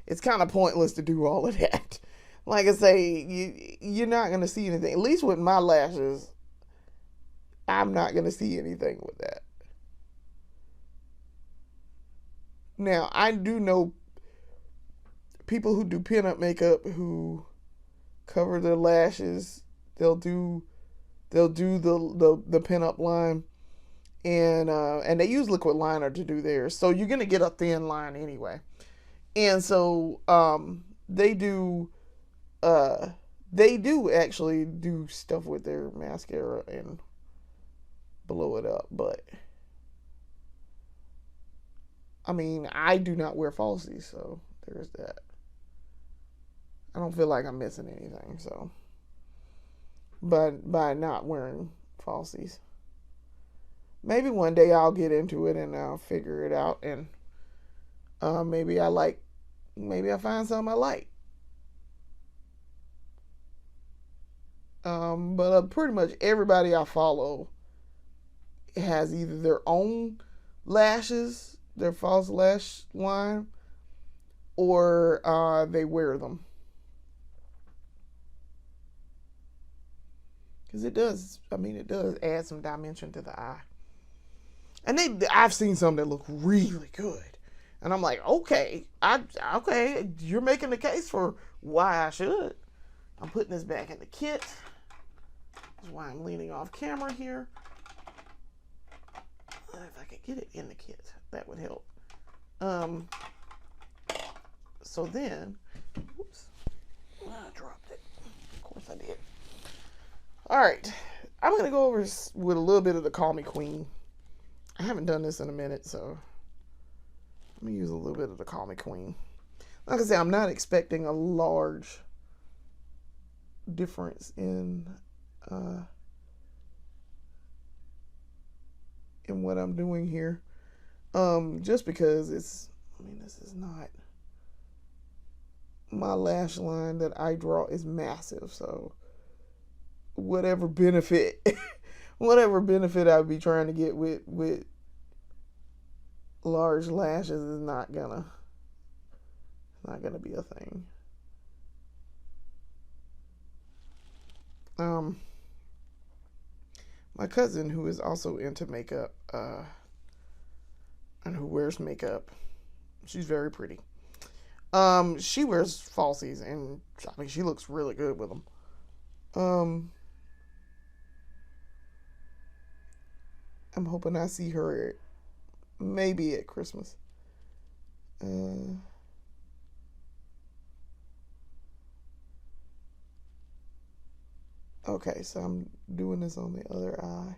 It's kind of pointless to do all of that. Like I say, you're not going to see anything. At least with my lashes, I'm not going to see anything with that. Now, I do know people who do pinup makeup who cover their lashes. They'll do the pinup line, and they use liquid liner to do theirs. So you're going to get a thin line anyway. And so they do actually do stuff with their mascara and blow it up, but I mean, I do not wear falsies, so there's that. I don't feel like I'm missing anything, so but by not wearing falsies. Maybe one day I'll get into it and I'll figure it out, and maybe I find something I like. But pretty much everybody I follow has either their own lashes, their false lash line, or they wear them. Because it does add some dimension to the eye. And I've seen some that look really good. And I'm like, okay, you're making the case for why I should. I'm putting this back in the kit. That's why I'm leaning off camera here. If I could get it in the kit, that would help. So then, whoops, I dropped it. Of course I did. All right, I'm going to go over with a little bit of the Call Me Queen. I haven't done this in a minute, so let me use a little bit of the Call Me Queen. Like I said, I'm not expecting a large difference in what I'm doing here. Just because this is not my lash line that I draw is massive, so whatever benefit I'd be trying to get with large lashes is not gonna be a thing. My cousin, who is also into makeup, and who wears makeup, she's very pretty. She wears falsies, and I mean, she looks really good with them. I'm hoping I see her maybe at Christmas. Uh, okay, so I'm doing this on the other eye.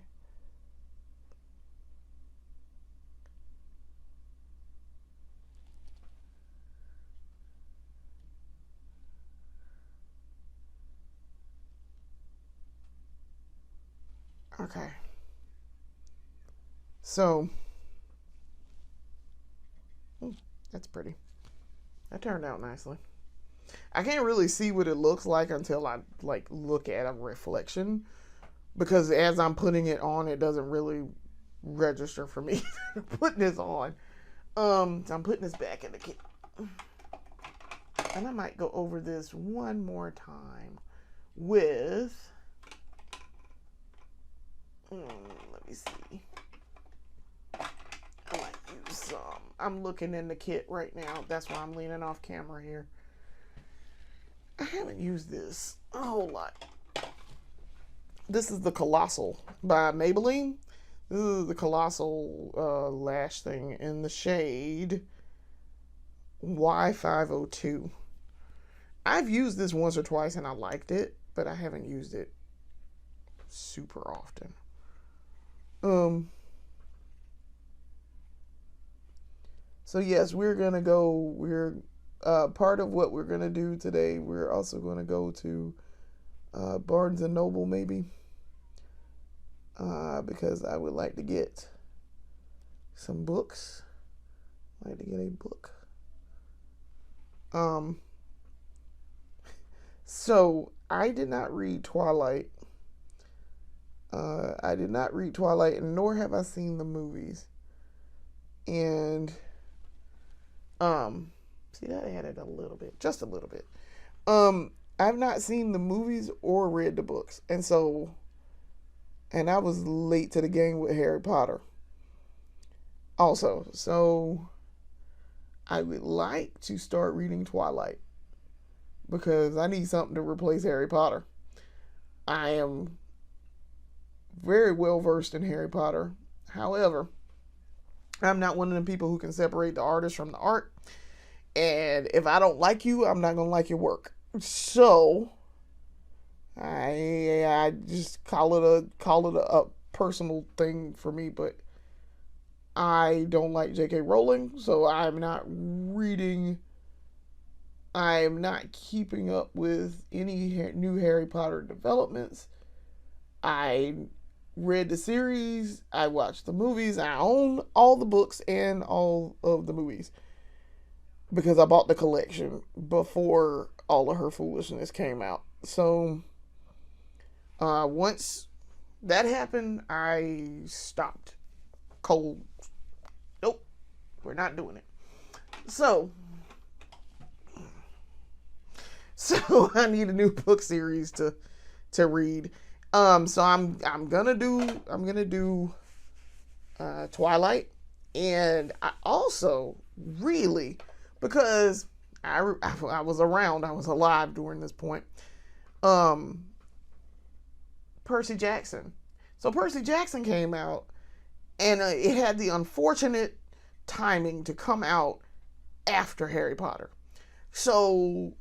Okay. So, that's pretty. That turned out nicely. I can't really see what it looks like until I like look at a reflection, because as I'm putting it on, it doesn't really register for me putting this on. So I'm putting this back in the kit. And I might go over this one more time with, let me see. I might use some. I'm looking in the kit right now. That's why I'm leaning off camera here. I haven't used this a whole lot. This is the Colossal by Maybelline. This is the Colossal lash thing in the shade Y502. I've used this once or twice and I liked it, but I haven't used it super often. So yes, we're part of what we're gonna do today. We're also gonna go to Barnes and Noble maybe, because I would like to get some books. I'd like to get a book. So I did not read Twilight. And nor have I seen the movies. And see, that added a little bit, just a little bit. I've not seen the movies or read the books, and I was late to the game with Harry Potter. Also, so I would like to start reading Twilight because I need something to replace Harry Potter. I am very well versed in Harry Potter. However, I'm not one of them people who can separate the artist from the art. And if I don't like you, I'm not going to like your work. So I just call it a personal thing for me, but I don't like J.K. Rowling, so I'm not keeping up with any new Harry Potter developments. I read the series, I watched the movies, I own all the books and all of the movies because I bought the collection before all of her foolishness came out. So once that happened, I stopped cold. Nope, we're not doing it. So I need a new book series to read. So I'm gonna do Twilight, and I also really, because I was around, I was alive during this point. Percy Jackson. So Percy Jackson came out, and it had the unfortunate timing to come out after Harry Potter. So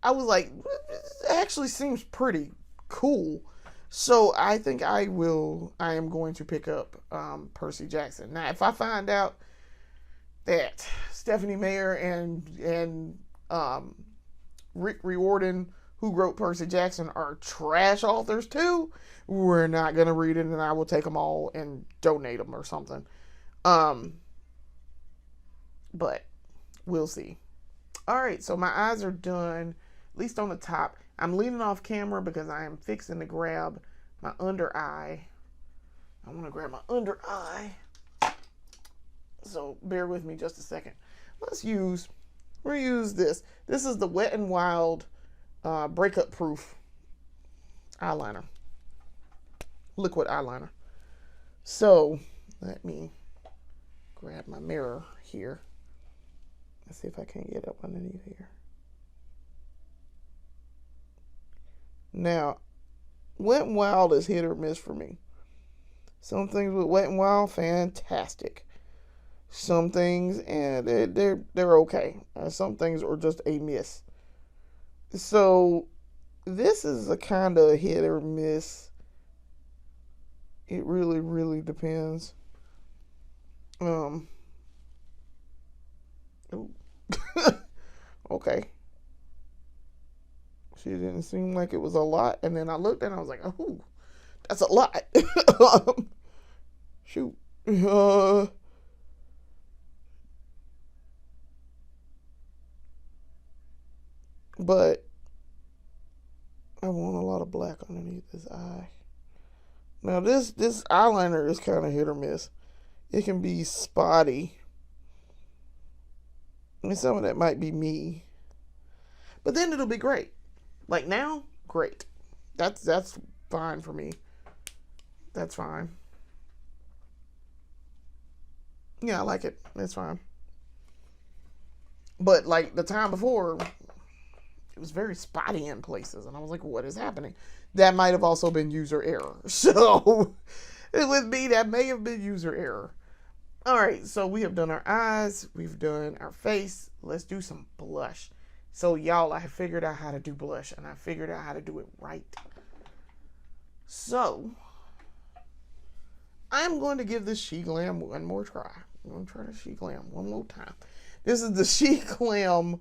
I was like, it actually seems pretty cool. So I think I am going to pick up Percy Jackson. Now, if I find out that Stephanie Meyer and Rick Riordan, who wrote Percy Jackson, are trash authors too, we're not going to read it, and I will take them all and donate them or something. But we'll see. All right, so my eyes are done, at least on the top. I'm leaning off camera because I am fixing to grab my under eye. I want to grab my under eye. So bear with me just a second. We'll use this. This is the Wet n Wild breakup proof eyeliner. Liquid eyeliner. So let me grab my mirror here. Let's see if I can get up underneath here. Now, Wet n Wild is hit or miss for me. Some things with Wet n Wild, fantastic. some things, and they're okay. Some things are just a miss. So this is a kind of hit or miss. It really, really depends. Ooh. Okay. She didn't seem like it was a lot, and then I looked and I was like, oh, that's a lot. Shoot. But I want a lot of black underneath this eye. Now this eyeliner is kind of hit or miss. It can be spotty. And some of that might be me. But then it'll be great. Like now, great. That's fine for me. That's fine. Yeah, I like it. It's fine. But like the time before, it was very spotty in places, and I was like, what is happening? That might have also been user error. So with me, that may have been user error. All right, so we have done our eyes, we've done our face. Let's do some blush. So y'all, I have figured out how to do blush, and I figured out how to do it right. So I'm going to give this She Glam one more try. I'm going to try the She Glam one more time. This is the She Glam,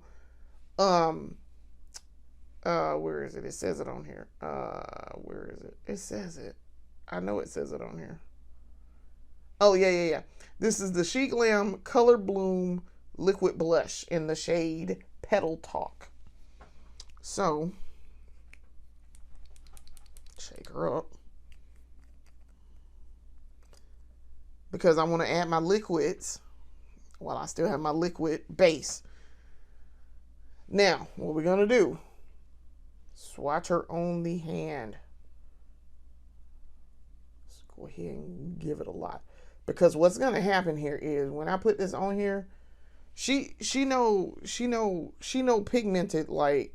where is it? It says it on here. Where is it? It says it. I know it says it on here. Oh, yeah. This is the She Glam Color Bloom Liquid Blush in the shade Petal Talk. So, shake her up. Because I want to add my liquids while I still have my liquid base. Now, what we're going to do, swatch her on the hand. Let's go ahead and give it a lot. Because what's going to happen here is when I put this on here, she know pigmented like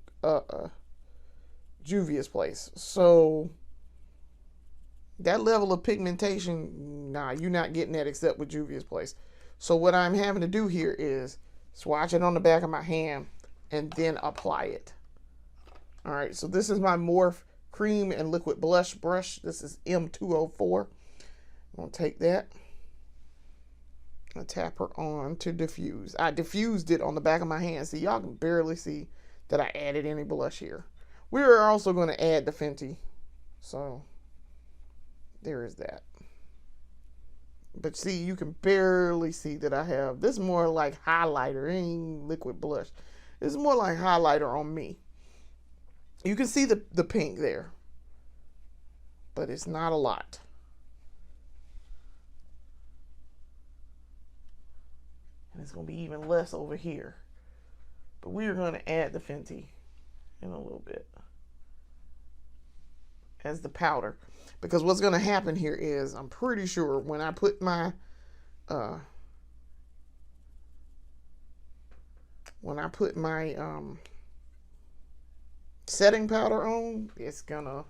Juvia's Place. So that level of pigmentation, nah, you're not getting that except with Juvia's Place. So what I'm having to do here is swatch it on the back of my hand and then apply it. All right, so this is my Morphe Cream and Liquid Blush brush. This is M204. I'm going to take that. I tap her on to diffuse. I diffused it on the back of my hand. See, y'all can barely see that I added any blush here. We're also going to add the Fenty. So, there is that. But see, you can barely see that I have. This is more like highlighter. It ain't liquid blush. This is more like highlighter on me. You can see the pink there. But it's not a lot. It's going to be even less over here. But we are going to add the Fenty in a little bit as the powder. Because what's going to happen here is, I'm pretty sure when I put my setting powder on, it's gonna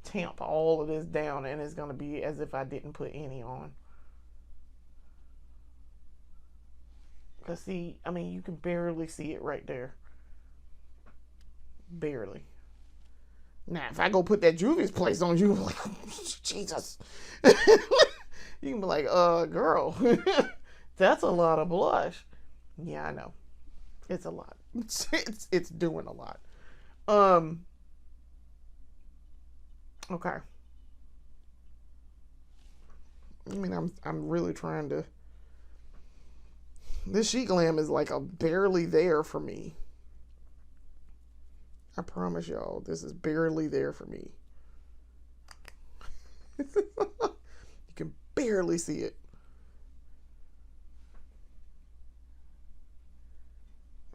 tamp all of this down, and it's gonna be as if I didn't put any on. Because see, I mean, you can barely see it right there. Barely. Now, if I go put that Juvia's Place on, you like, Jesus. You can be like, girl, that's a lot of blush. Yeah, I know. It's a lot. It's doing a lot. Okay. I mean, I'm really trying to. This She Glam is like a barely there for me. I promise y'all, this is barely there for me. You can barely see it.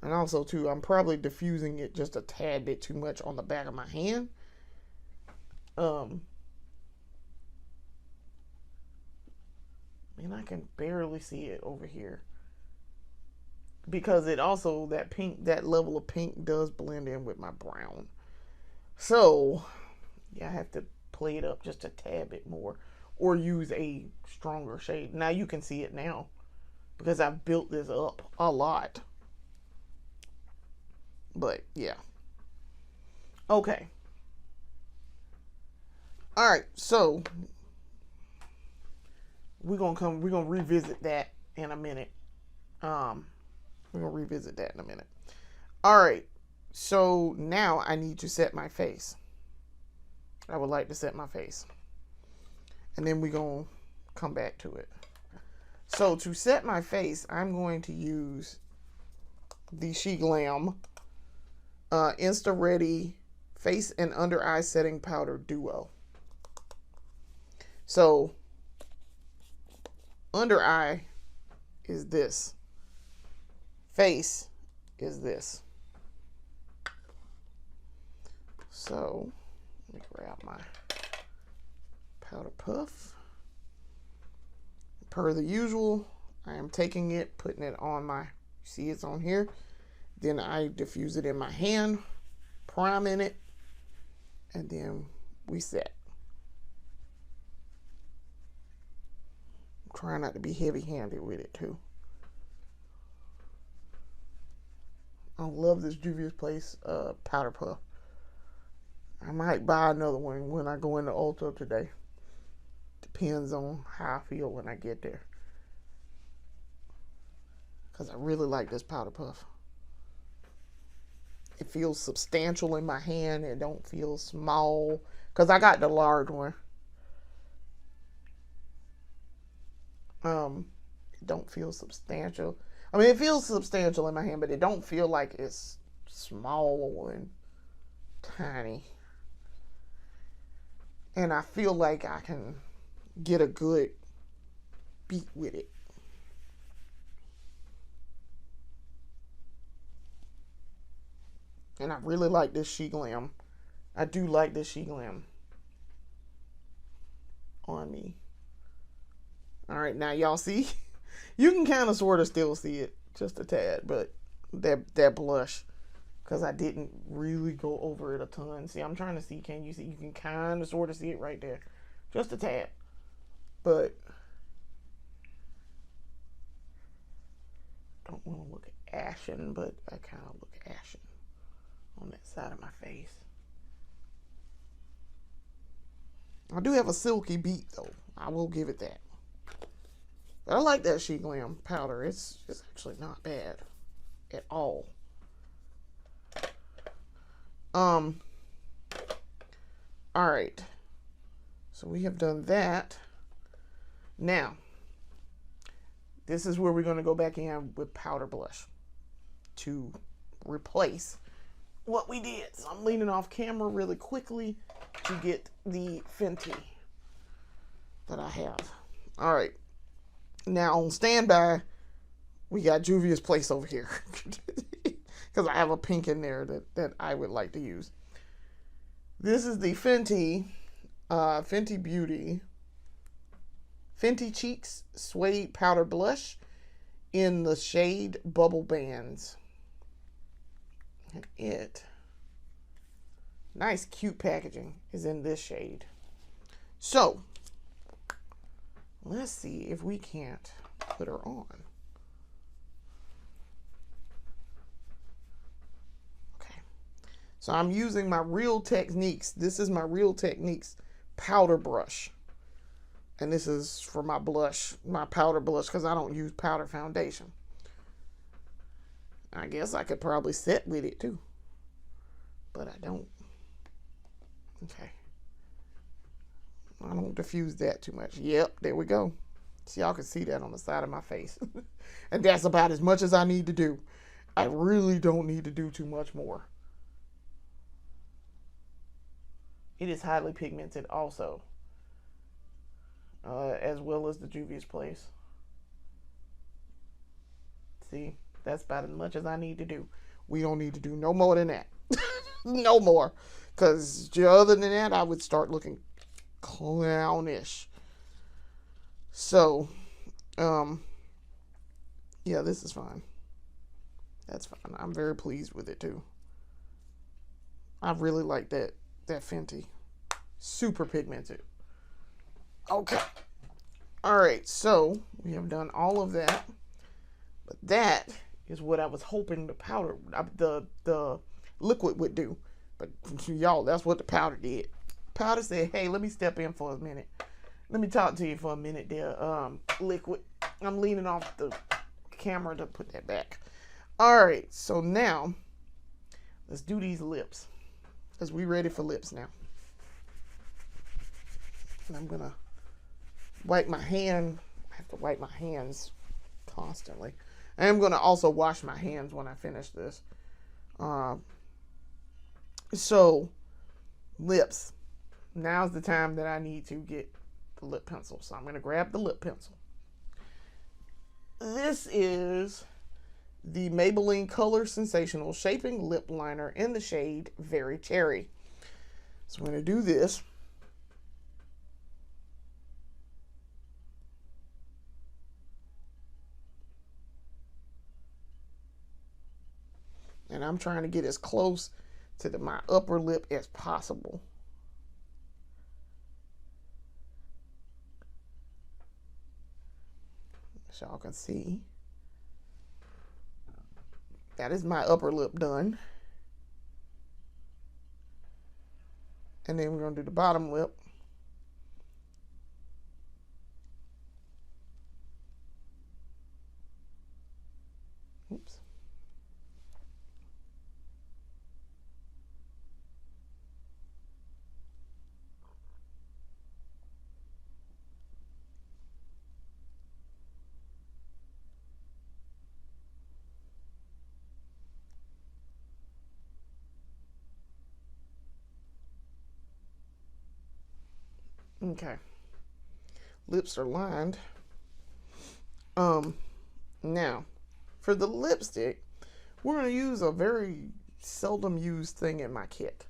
And also, too, I'm probably diffusing it just a tad bit too much on the back of my hand. And I can barely see it over here. Because it also, that level of pink does blend in with my brown. So, yeah, I have to play it up just a tad bit more. or use a stronger shade. Now you can see it now because I've built this up a lot. But yeah. Okay. All right, so we're gonna revisit that in a minute. We're gonna revisit that in a minute. All right, so now I need to set my face. I would like to set my face, and then we're gonna come back to it. So to set my face, I'm going to use the She Glam Insta Ready Face and Under Eye Setting Powder Duo. So under eye is this. Face is this. So let me grab my powder puff. Per the usual, I am taking it, putting it on my, see it's on here. Then I diffuse it in my hand, prime in it, and then we set. I'm trying not to be heavy-handed with it too. I love this Juvia's Place powder puff. I might buy another one when I go into Ulta today. Depends on how I feel when I get there. Because I really like this powder puff. It feels substantial in my hand. It don't feel small. Because I got the large one. It don't feel substantial. I mean, it feels substantial in my hand, but it don't feel like it's small and tiny. And I feel like I can get a good beat with it. And I really like this She Glam. I do like this She Glam on me. All right, now y'all see? You can kind of sort of still see it just a tad, but that blush, because I didn't really go over it a ton. See, I'm trying to see, can you see? You can kind of sort of see it right there. Just a tad. But don't want to look ashen, but I kind of look ashen on that side of my face. I do have a silky beat, though. I will give it that. But I like that She Glam powder. It's actually not bad at all. All right. So we have done that. Now, this is where we're going to go back in with powder blush to replace what we did. So I'm leaning off camera really quickly to get the Fenty that I have. All right. Now on standby, we got Juvia's Place over here because I have a pink in there that I would like to use. This is the Fenty Beauty Fenty Cheeks Suede Powder Blush in the shade Bubble Bands. And nice cute packaging is in this shade. So let's see if we can't put her on. Okay. So I'm using my Real Techniques. This is my Real Techniques powder brush. And this is for my blush, my powder blush, because I don't use powder foundation. I guess I could probably set with it too. But I don't. Okay. I don't diffuse that too much. Yep, there we go. So y'all can see that on the side of my face. And that's about as much as I need to do. I really don't need to do too much more. It is highly pigmented also. As well as the Juvia's Place. See, that's about as much as I need to do. We don't need to do no more than that. No more. Because other than that, I would start looking clownish. So, yeah, this is fine. That's fine. I'm very pleased with it too. I really like that Fenty. Super pigmented. Okay. All right, so we have done all of that. But that is what I was hoping the powder, the liquid would do. But y'all, that's what the powder did. Powder said, "Hey, let me step in for a minute. Let me talk to you for a minute there, liquid." I'm leaning off the camera to put that back. All right, so now let's do these lips, because we ready for lips now. And I'm gonna wipe my hand. I have to wipe my hands constantly. I am gonna also wash my hands when I finish this. So lips. Now's the time that I need to get the lip pencil. So I'm gonna grab the lip pencil. This is the Maybelline Color Sensational Shaping Lip Liner in the shade Very Cherry. So I'm going to do this. And I'm trying to get as close to my upper lip as possible. So y'all can see. That is my upper lip done. And then we're going to do the bottom lip. Oops. Okay. Lips are lined. Now, for the lipstick, we're going to use a very seldom used thing in my kit.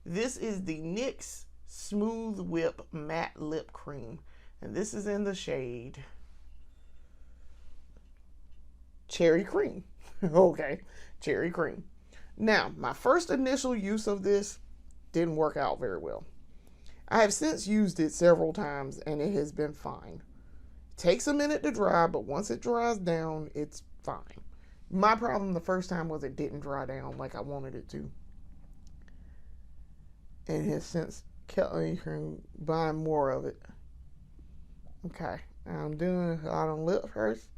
This is the NYX Smooth Whip Matte Lip Cream. And this is in the shade Cherry Cream. Okay, Cherry Cream. Now, my first initial use of this didn't work out very well. I have since used it several times and it has been fine. It takes a minute to dry, but once it dries down, it's fine. My problem the first time was it didn't dry down like I wanted it to. And has since kept me from buying more of it. Okay, I'm doing it on lip first.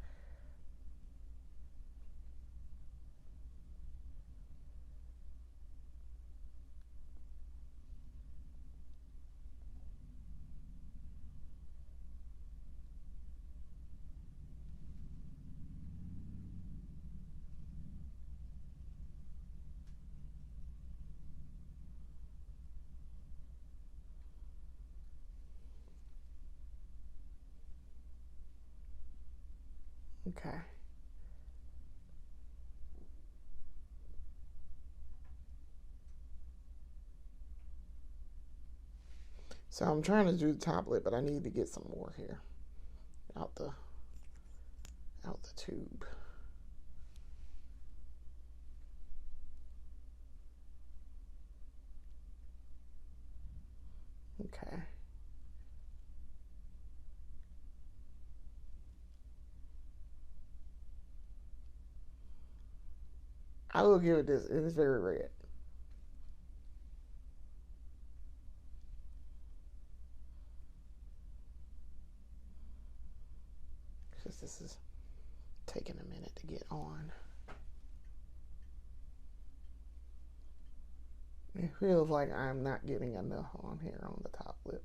Okay. So I'm trying to do the top lip, but I need to get some more here out the tube. Okay. I will give it this. It is very red. Because this is taking a minute to get on. It feels like I'm not getting enough on here on the top lip.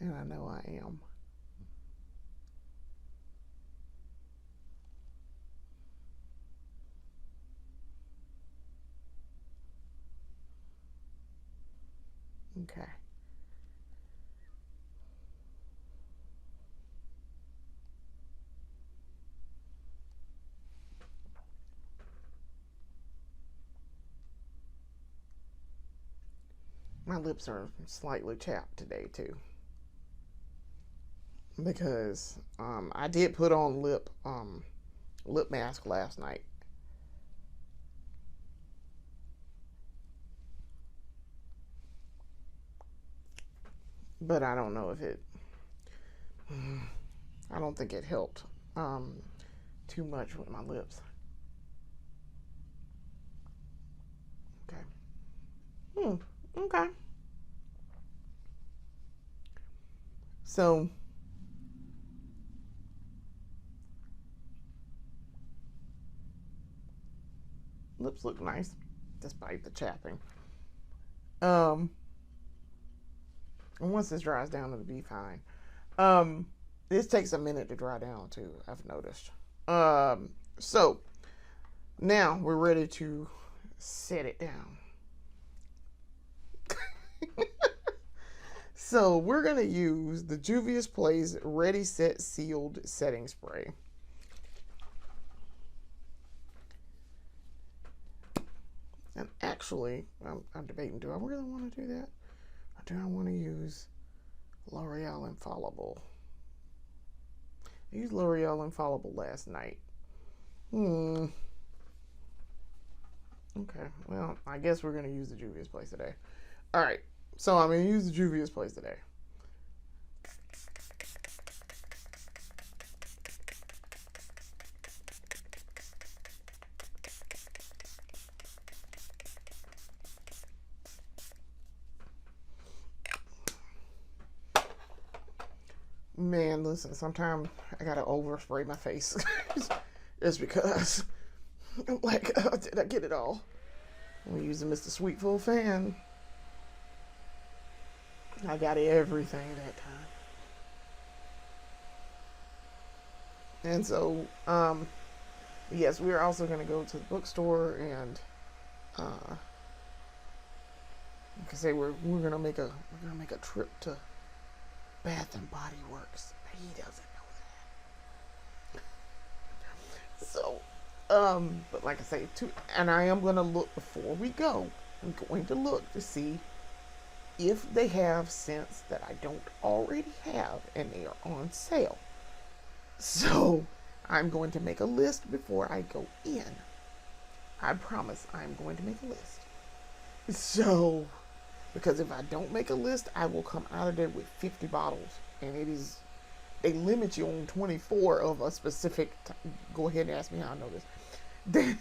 And I know I am. Okay. My lips are slightly chapped today too. Because I did put on lip mask last night. but I don't know if it, I don't think it helped too much with my lips. Okay. Okay. So, lips look nice despite the chapping. And once this dries down, it'll be fine. This takes a minute to dry down too, I've noticed. So now we're ready to set it down. So we're gonna use the Juvia's Place Ready Set Sealed Setting Spray. And actually, I'm debating, do I really want to do that? Or do I want to use L'Oreal Infallible? I used L'Oreal Infallible last night. Okay, well, I guess we're going to use the Juvia's Place today. All right, so I'm going to use the Juvia's Place today. Man, listen, sometimes I gotta overspray my face. It's because I'm like, oh, did I get it all? I'm using Mr. Sweetful fan. I got everything that time. And so, yes, we're also gonna go to the bookstore and, like I say, we're gonna make a trip to Bath and Body Works. He doesn't know that. So, but like I say, and I am going to look before we go. I'm going to look to see if they have scents that I don't already have and they are on sale. So, I'm going to make a list before I go in. I promise I'm going to make a list. So, because if I don't make a list, I will come out of there with 50 bottles. And they limit you on 24 of a specific, go ahead and ask me how I know this.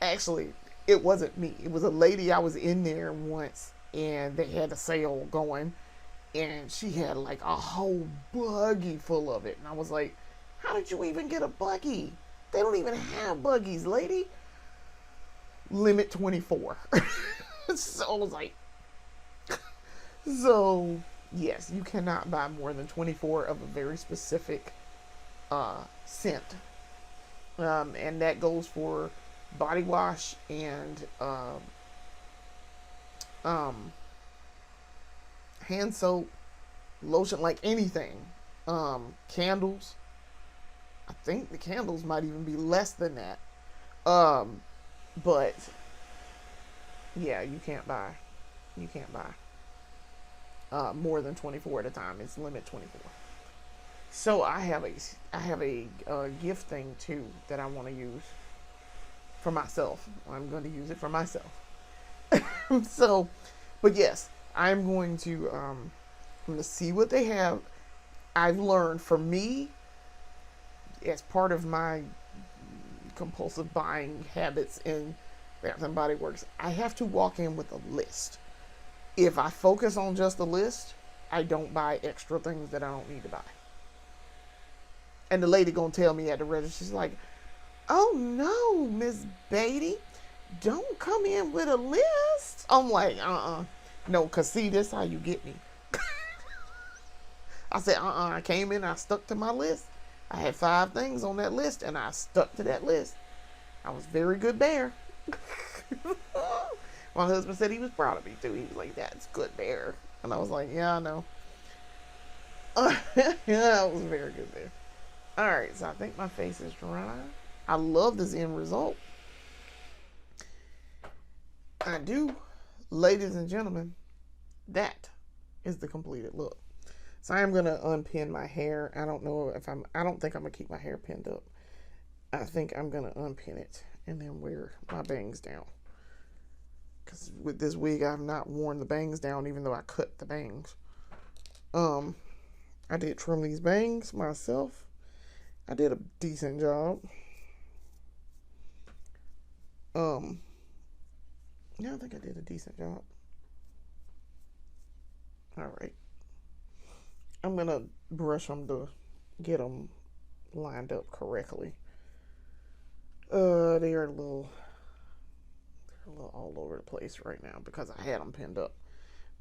Actually, it wasn't me. It was a lady. I was in there once and they had a sale going and she had like a whole buggy full of it. And I was like, how did you even get a buggy? They don't even have buggies, lady. Limit 24. So I was like, so, yes, you cannot buy more than 24 of a very specific scent. And that goes for body wash and hand soap, lotion, like anything. Candles. I think the candles might even be less than that. But, yeah, you can't buy more than 24 at a time. It's limit 24. So I have a gift thing too that I want to use for myself. I'm going to use it for myself. So, but yes, I'm going to see what they have. I've learned, for me, as part of my compulsive buying habits in Bath and Body Works, I have to walk in with a list. If I focus on just the list, I don't buy extra things that I don't need to buy. And the lady gonna tell me at the register, she's like, oh no, Miss Beatty, don't come in with a list. I'm like, no, cause see, this how you get me. I said, I came in, I stuck to my list. I had 5 things on that list and I stuck to that list. I was very good bear. My husband said he was proud of me too. He was like, that's good bear. And I was like, yeah, I know. Yeah, I was very good there. Alright, so I think my face is dry. I love this end result. I do. Ladies and gentlemen, that is the completed look. So I am going to unpin my hair. I don't think I'm going to keep my hair pinned up. I think I'm going to unpin it and then wear my bangs down. Because with this wig, I've not worn the bangs down, even though I cut the bangs. Um, I did trim these bangs myself. I did a decent job. Yeah, I think I did a decent job. All right. I'm going to brush them to get them lined up correctly. They're a little all over the place right now because I had them pinned up.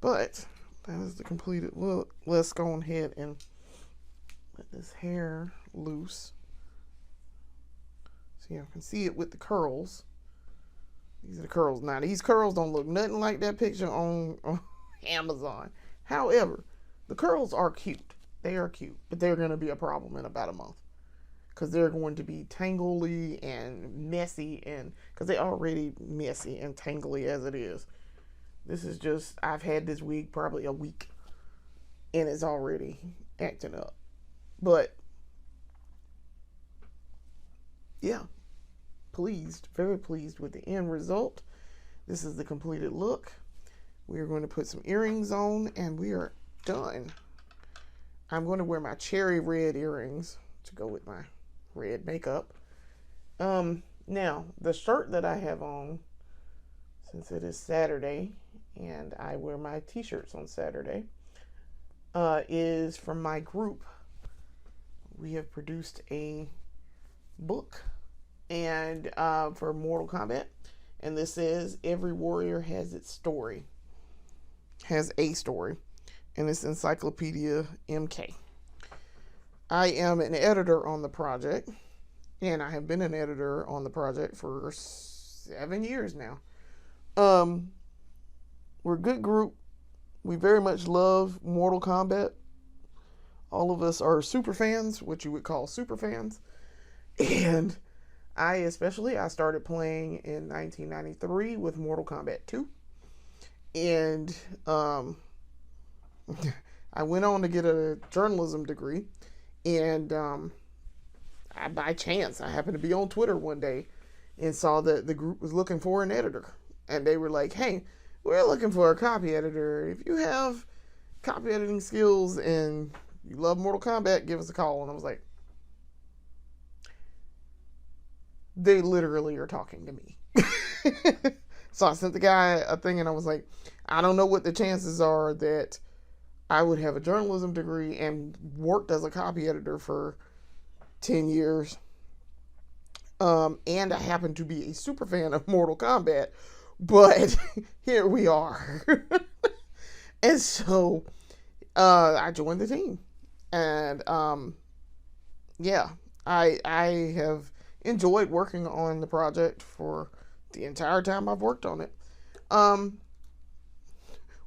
But that is the completed look. Let's go ahead and let this hair loose. So you can see it with the curls. These are the curls. Now, these curls don't look nothing like that picture on Amazon. However, the curls are cute. They are cute, but they're going to be a problem in about a month because they're going to be tangly and messy, and because they're already messy and tangly as it is. This is just, I've had this wig probably a week and it's already acting up. But yeah, pleased, very pleased with the end result. This is the completed look. We are going to put some earrings on and we are done. I'm going to wear my cherry red earrings to go with my red makeup. Now, the shirt that I have on, since it is Saturday and I wear my t-shirts on Saturday, is from my group. We have produced a book and for Mortal Kombat, and this is Every Warrior Has Its Story, has a story, and it's Encyclopedia MK. I am an editor on the project, and I have been an editor on the project for 7 years now. We're a good group. We very much love Mortal Kombat. All of us are super fans, what you would call super fans. And I started playing in 1993 with Mortal Kombat 2. And I went on to get a journalism degree. And by chance, I happened to be on Twitter one day and saw that the group was looking for an editor. And they were like, hey, we're looking for a copy editor. If you have copy editing skills and you love Mortal Kombat, give us a call. And I was like, they literally are talking to me. So I sent the guy a thing and I was like, I don't know what the chances are that I would have a journalism degree and worked as a copy editor for 10 years. And I happen to be a super fan of Mortal Kombat, but here we are. And so I joined the team. And yeah, I have enjoyed working on the project for the entire time I've worked on it.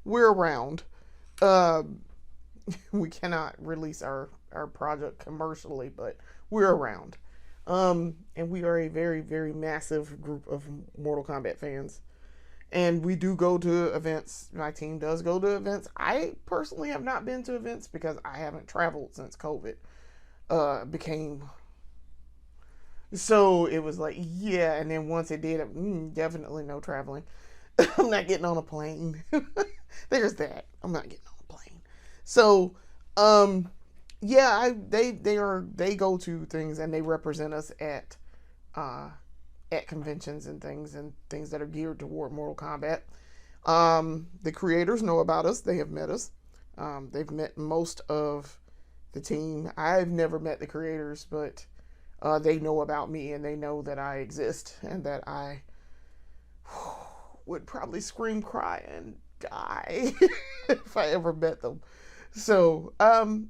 We're around. We cannot release our project commercially, but we're around. And we are a very, very massive group of Mortal Kombat fans. And we do go to events. My team does go to events. I personally have not been to events because I haven't traveled since COVID became. So it was like, yeah. And then once it did, definitely no traveling. I'm not getting on a plane. There's that. I'm not getting on a plane. So, yeah, they go to things and they represent us at conventions and things that are geared toward Mortal Kombat. The creators know about us. They have met us. They've met most of the team. I've never met the creators, but they know about me and they know that I exist and that I would probably scream, cry, and die if I ever met them. So,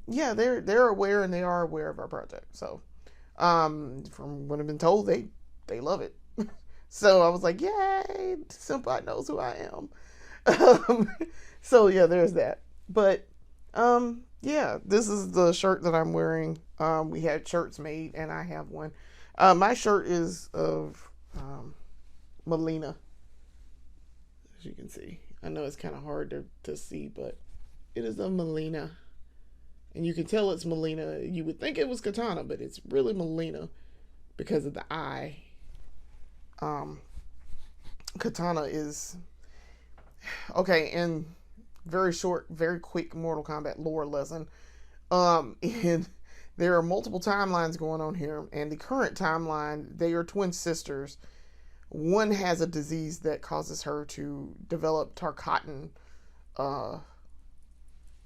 yeah, they're aware and they are aware of our project. So, from what I've been told, they love it. So I was like, yay, Senpai knows who I am. So yeah, there's that. But, yeah, this is the shirt that I'm wearing. We had shirts made and I have one. My shirt is of, Melina. As you can see, I know it's kind of hard to see, but it is a Melina. And you can tell it's Melina. You would think it was Katana, but it's really Melina because of the eye. Katana is okay, and very short, very quick Mortal Kombat lore lesson. And there are multiple timelines going on here. And the current timeline, they are twin sisters. One has a disease that causes her to develop Tarkatan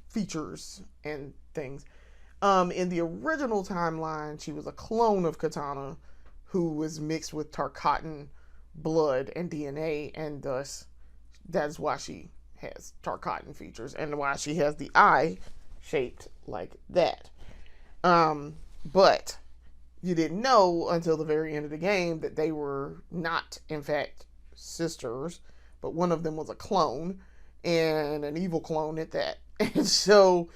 features and things. In the original timeline, she was a clone of Katana who was mixed with Tarkatan blood and DNA, and thus that's why she has Tarkatan features and why she has the eye shaped like that. But you didn't know until the very end of the game that they were not, in fact, sisters, but one of them was a clone, and an evil clone at that. And so,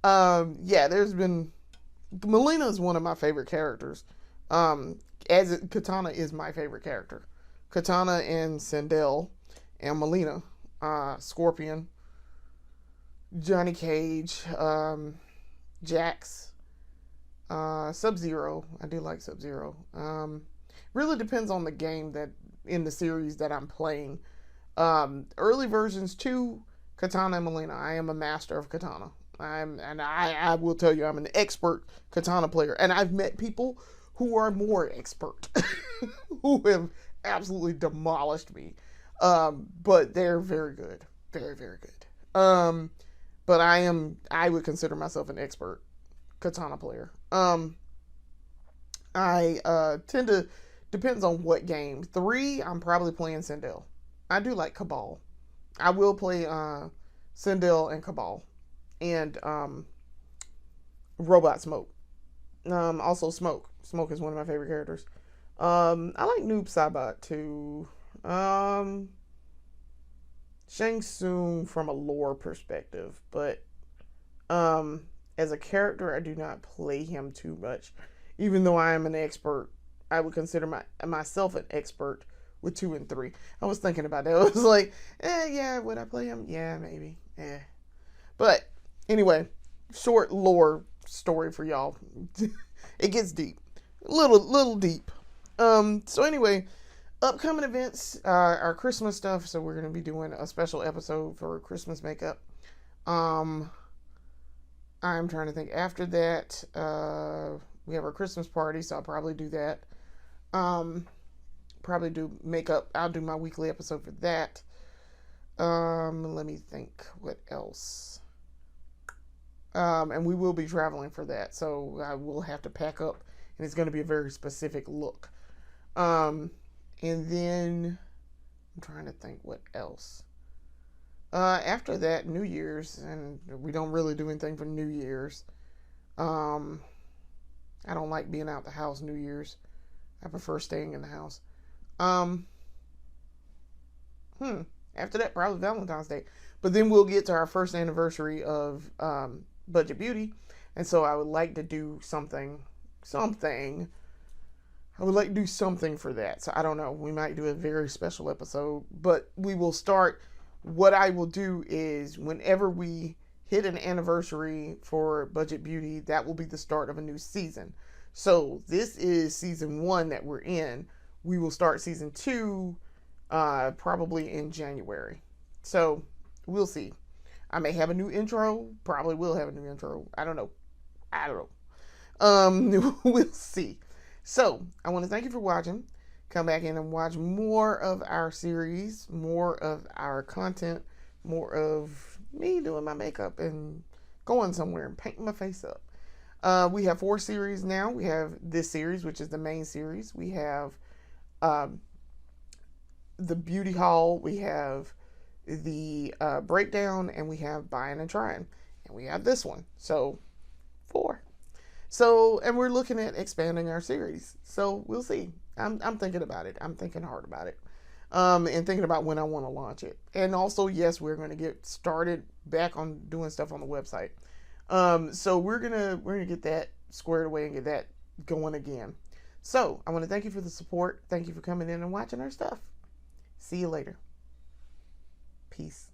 there's been... Melina is one of my favorite characters. Katana is my favorite character. Katana and Sindel and Melina, Scorpion, Johnny Cage, Jax, Sub-Zero. I do like Sub-Zero. Really depends on the game that in the series that I'm playing. Early versions too, Katana and Melina. I am a master of Katana. I will tell you, I'm an expert Katana player, and I've met people who are more expert, who have absolutely demolished me. But they're very good, very, very good. But I would consider myself an expert Katana player. I tend to, depends on what game. 3, I'm probably playing Sindel. I do like Cabal. I will play Sindel and Cabal. And Robot Smoke. Also Smoke. Smoke is one of my favorite characters. I like Noob Saibot too. Shang Tsung from a lore perspective, but as a character, I do not play him too much. Even though I am an expert, I would consider myself an expert with 2 and 3. I was thinking about that. I was like, yeah, would I play him? Yeah, maybe. But anyway, short lore story for y'all. It gets deep. Little deep. So anyway, upcoming events, our Christmas stuff. So we're going to be doing a special episode for Christmas makeup. I'm trying to think. After that, we have our Christmas party, so I'll probably do that. Probably do makeup. I'll do my weekly episode for that. Let me think. What else? And we will be traveling for that, so I will have to pack up, and it's going to be a very specific look. And then I'm trying to think what else. After that, New Year's, and we don't really do anything for New Year's. I don't like being out the house New Year's. I prefer staying in the house. After that, probably Valentine's Day. But then we'll get to our first anniversary of Budget Beauty. And so I would like to do something. I would like to do something for that. So I don't know. We might do a very special episode. But we will start. What I will do is whenever we hit an anniversary for Budget Beauty, that will be the start of a new season. So this is season 1 that we're in. We will start season 2 probably in January. So we'll see. I may have a new intro. Probably will have a new intro. I don't know. We'll see. So I want to thank you for watching. Come back in and watch more of our series, more of our content, more of me doing my makeup and going somewhere and painting my face up. We have 4 series now. We have this series, which is the main series. We have the beauty haul. We have the breakdown, and we have buying and trying. And we have this one. So 4. So, and we're looking at expanding our series. So we'll see. I'm thinking about it. I'm thinking hard about it. And thinking about when I want to launch it. And also, yes, we're going to get started back on doing stuff on the website. So we're gonna get that squared away and get that going again. So I want to thank you for the support. Thank you for coming in and watching our stuff. See you later. Peace.